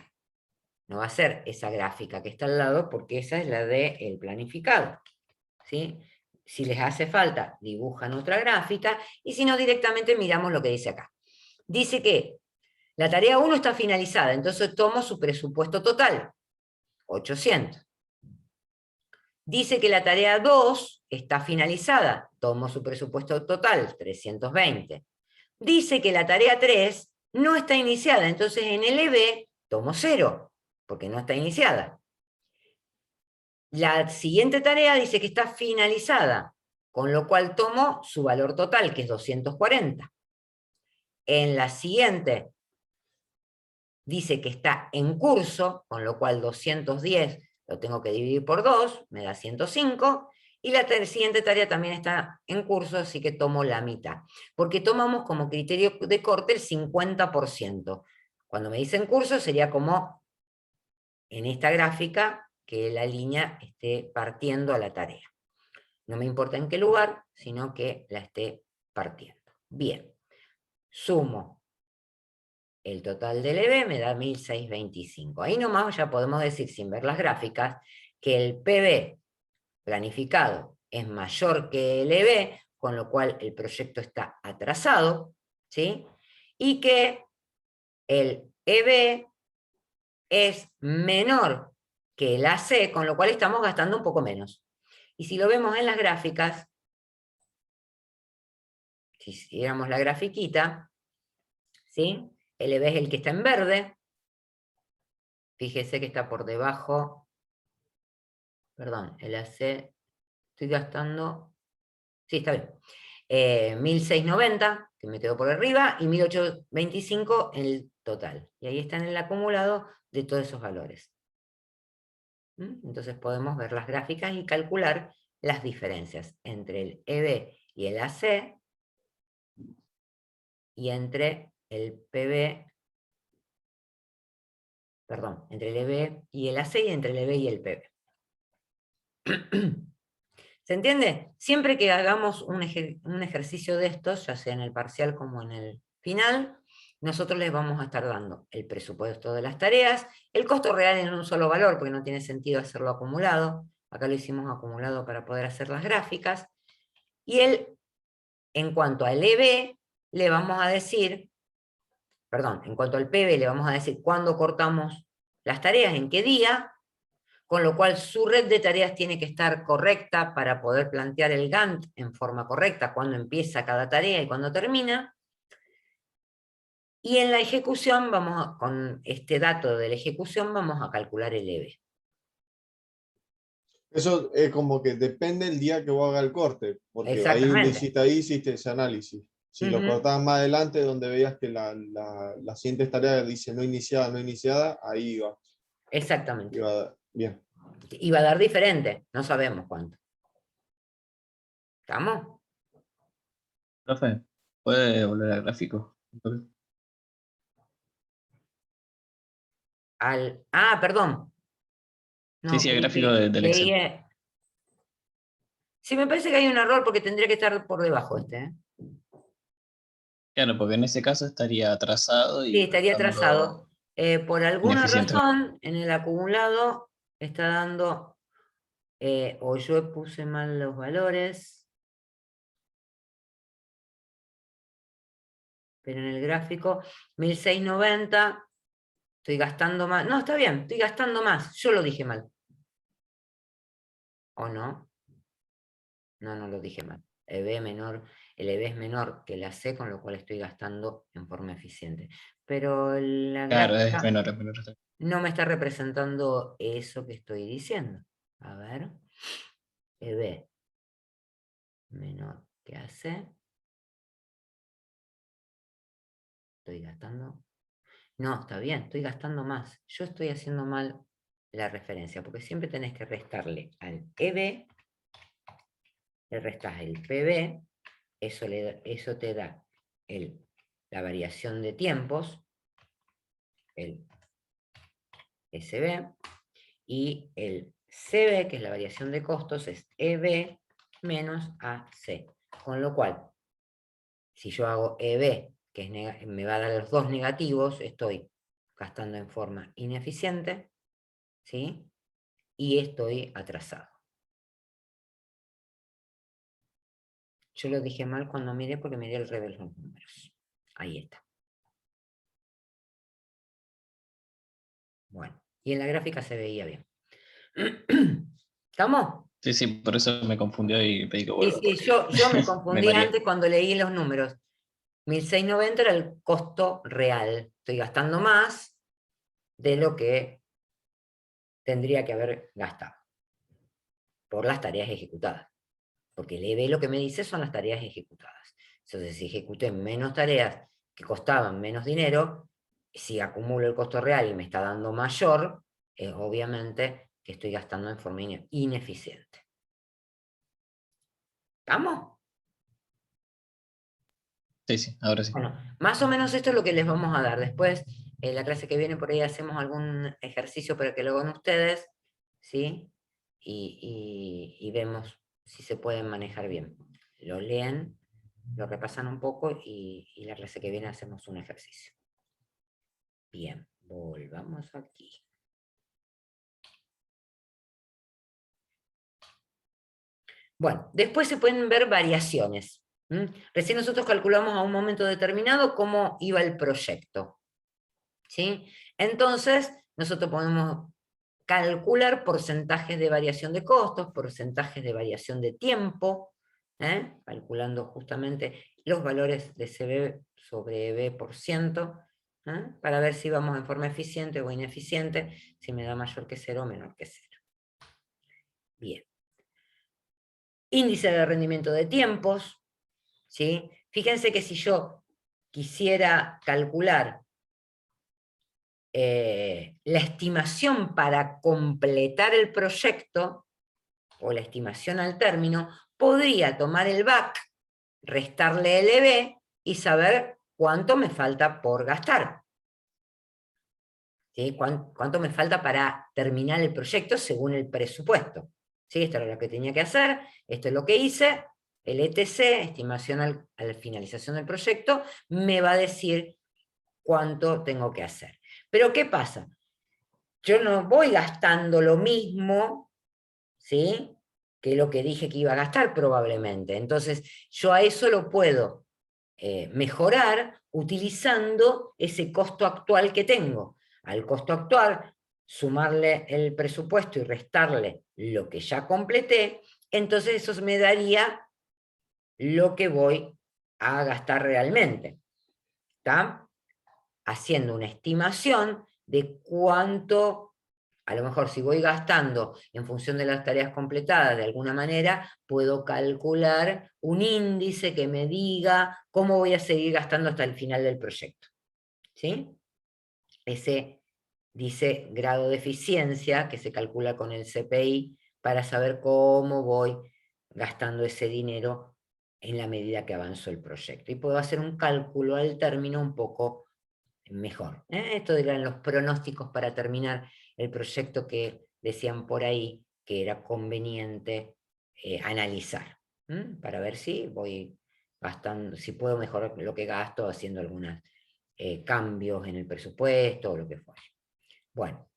No va a ser esa gráfica que está al lado, porque esa es la del planificado, ¿sí? Si les hace falta, dibujan otra gráfica, y si no, directamente miramos lo que dice acá. Dice que la tarea 1 está finalizada, entonces tomo su presupuesto total, 800. Dice que la tarea 2 está finalizada, tomo su presupuesto total, 320. Dice que la tarea 3 no está iniciada, entonces en el EB tomo 0, porque no está iniciada. La siguiente tarea dice que está finalizada, con lo cual tomo su valor total, que es 240. En la siguiente dice que está en curso, con lo cual 210 lo tengo que dividir por 2, me da 105, y la siguiente tarea también está en curso, así que tomo la mitad, porque tomamos como criterio de corte el 50%. Cuando me dicen curso sería como en esta gráfica que la línea esté partiendo a la tarea. No me importa en qué lugar, sino que la esté partiendo. Bien, sumo el total del EB, me da 1625. Ahí nomás ya podemos decir, sin ver las gráficas, que el PB planificado es mayor que el EB, con lo cual el proyecto está atrasado, ¿sí? Y que el EB es menor que el AC, con lo cual estamos gastando un poco menos. Y si lo vemos en las gráficas, si hiciéramos la grafiquita, ¿sí? El EB es el que está en verde. Fíjese que está por debajo. Perdón, el AC, estoy gastando... Sí, está bien. 1690, que me quedó por arriba, y 1825 en el total. Y ahí está en el acumulado de todos esos valores. Entonces podemos ver las gráficas y calcular las diferencias entre el EB y el AC, y entre el PB, perdón, entre el EB y el AC, y entre el EB y el PB. ¿Se entiende? Siempre que hagamos un ejercicio de estos, ya sea en el parcial como en el final, nosotros les vamos a estar dando el presupuesto de las tareas, el costo real en un solo valor, porque no tiene sentido hacerlo acumulado. Acá lo hicimos acumulado para poder hacer las gráficas. Y en cuanto al EB, le vamos a decir, perdón, en cuanto al PB, le vamos a decir cuándo cortamos las tareas, en qué día, con lo cual su red de tareas tiene que estar correcta para poder plantear el Gantt en forma correcta, cuando empieza cada tarea y cuando termina. Y en la ejecución, con este dato de la ejecución, vamos a calcular el EB. Eso es como que depende el día que vos hagas el corte, porque Exactamente. ahí hiciste ese análisis. Si lo cortabas más adelante, donde veías que la siguiente tarea dice no iniciada, ahí iba. Exactamente. Bien. Iba a dar diferente, no sabemos cuánto. ¿Estamos? Profe, ¿puede volver al gráfico? Perdón. No, Sí, el gráfico del Excel. Sí, me parece que hay un error porque tendría que estar por debajo este. Claro, porque en ese caso estaría atrasado Sí, y estaría restándolo atrasado. Por alguna ineficiente. razón, en el acumulado está dando, o yo puse mal los valores, pero en el gráfico, 1690, estoy gastando más. No, está bien, estoy gastando más. Yo lo dije mal. ¿O no? No, no lo dije mal. El EB es menor que la C, con lo cual estoy gastando en forma eficiente. Pero la Claro, es gráfica menor, es menor. no me está representando eso que estoy diciendo. A ver. EB menor que AC. Estoy gastando. No, está bien, estoy gastando más. Yo estoy haciendo mal la referencia, porque siempre tenés que restarle al EB, le restás el PB, eso te da la variación de tiempos, el SB, y el CB, que es la variación de costos, es EB menos AC. Con lo cual, si yo hago EB, que me va a dar los dos negativos, estoy gastando en forma ineficiente, ¿sí? Y estoy atrasado. Yo lo dije mal cuando miré porque miré al revés los números. Ahí está. Bueno, y en la gráfica se veía bien. ¿Estamos? Sí, por eso me confundió y pedí que Sí, vuelva. sí, yo me confundí mareé. antes cuando leí los números. 1690 era el costo real. Estoy gastando más de lo que tendría que haber gastado por las tareas ejecutadas. Porque el EB lo que me dice son las tareas ejecutadas. Entonces, si ejecuté menos tareas que costaban menos dinero, si acumulo el costo real y me está dando mayor, obviamente que estoy gastando en forma ineficiente. ¿Estamos? Sí, ahora sí. Bueno, más o menos esto es lo que les vamos a dar. Después, en la clase que viene, por ahí hacemos algún ejercicio para que lo hagan ustedes, ¿sí? Y vemos si se pueden manejar bien. Lo leen, lo repasan un poco y la clase que viene hacemos un ejercicio. Bien, volvamos aquí. Bueno, después se pueden ver variaciones. Recién nosotros calculamos a un momento determinado cómo iba el proyecto, ¿sí? Entonces, nosotros podemos calcular porcentajes de variación de costos, porcentajes de variación de tiempo, calculando justamente los valores de CB sobre EB por ciento, para ver si vamos en forma eficiente o ineficiente, si me da mayor que 0 o menor que 0. Bien. Índice de rendimiento de tiempos, ¿sí? Fíjense que si yo quisiera calcular la estimación para completar el proyecto, o la estimación al término, podría tomar el BAC, restarle el EB y saber cuánto me falta por gastar. ¿Sí? ¿Cuánto me falta para terminar el proyecto según el presupuesto? ¿Sí? Esto era lo que tenía que hacer, esto es lo que hice, el ETC, estimación a la finalización del proyecto, me va a decir cuánto tengo que hacer. Pero ¿qué pasa? Yo no voy gastando lo mismo, ¿sí?, que lo que dije que iba a gastar probablemente. Entonces, yo a eso lo puedo mejorar utilizando ese costo actual que tengo. Al costo actual, sumarle el presupuesto y restarle lo que ya completé, entonces eso me daría lo que voy a gastar realmente. ¿Está? Haciendo una estimación de cuánto, a lo mejor si voy gastando en función de las tareas completadas de alguna manera, puedo calcular un índice que me diga cómo voy a seguir gastando hasta el final del proyecto. ¿Sí? Ese dice grado de eficiencia, que se calcula con el CPI, para saber cómo voy gastando ese dinero en la medida que avanzo el proyecto. Y puedo hacer un cálculo al término un poco mejor. Esto eran los pronósticos para terminar el proyecto que decían por ahí que era conveniente analizar, para ver si voy gastando, si puedo mejorar lo que gasto haciendo algunos cambios en el presupuesto o lo que fuera. Bueno,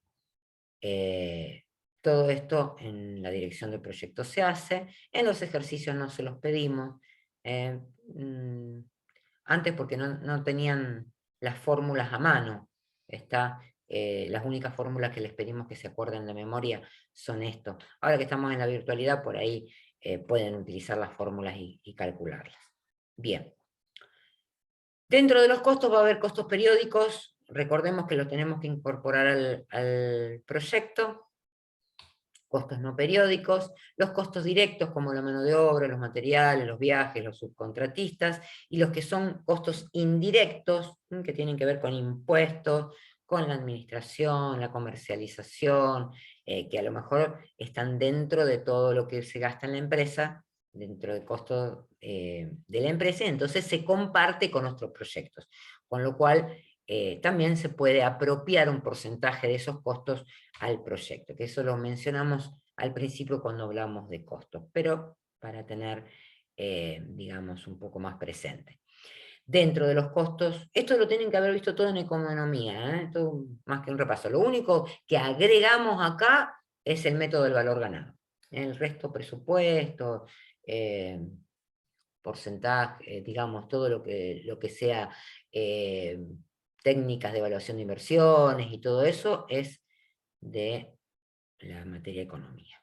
todo esto en la dirección del proyecto se hace, en los ejercicios no se los pedimos, antes porque no tenían las fórmulas a mano. Las únicas fórmulas que les pedimos que se acuerden de memoria son esto. Ahora que estamos en la virtualidad, por ahí pueden utilizar las fórmulas y calcularlas. Bien. Dentro de los costos va a haber costos periódicos. Recordemos que los tenemos que incorporar al proyecto. Costos no periódicos, los costos directos como la mano de obra, los materiales, los viajes, los subcontratistas, y los que son costos indirectos, que tienen que ver con impuestos, con la administración, la comercialización, que a lo mejor están dentro de todo lo que se gasta en la empresa, dentro del costo de la empresa, y entonces se comparte con otros proyectos, con lo cual también se puede apropiar un porcentaje de esos costos al proyecto, que eso lo mencionamos al principio cuando hablamos de costos, pero para tener, digamos, un poco más presente. Dentro de los costos, esto lo tienen que haber visto todo en economía, esto más que un repaso. Lo único que agregamos acá es el método del valor ganado. El resto, presupuesto, porcentaje, digamos, todo lo que sea técnicas de evaluación de inversiones y todo eso es de la materia de economía.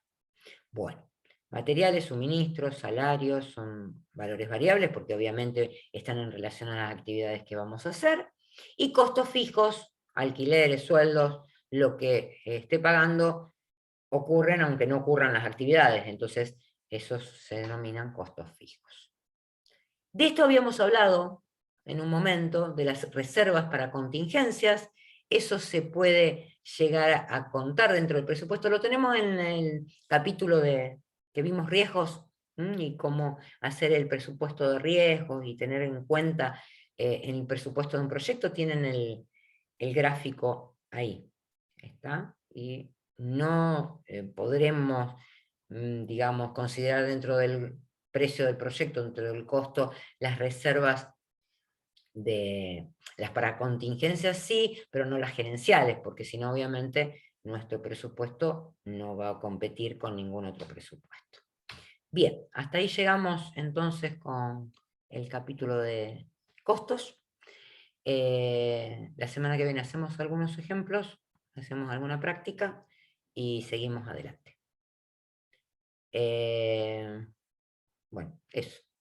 Bueno, materiales, suministros, salarios, son valores variables porque obviamente están en relación a las actividades que vamos a hacer, y costos fijos, alquileres, sueldos, lo que esté pagando ocurren aunque no ocurran las actividades, entonces esos se denominan costos fijos. De esto habíamos hablado en un momento, de las reservas para contingencias. Eso se puede llegar a contar dentro del presupuesto. Lo tenemos en el capítulo que vimos riesgos, y cómo hacer el presupuesto de riesgos y tener en cuenta en el presupuesto de un proyecto. Tienen el gráfico ahí. ¿Está? Y no podremos, digamos, considerar dentro del precio del proyecto, dentro del costo, las reservas de las para contingencias sí, pero no las gerenciales, porque si no, obviamente, nuestro presupuesto no va a competir con ningún otro presupuesto. Bien, hasta ahí llegamos entonces con el capítulo de costos. La semana que viene hacemos algunos ejemplos hacemos alguna práctica y seguimos adelante. Bueno, eso.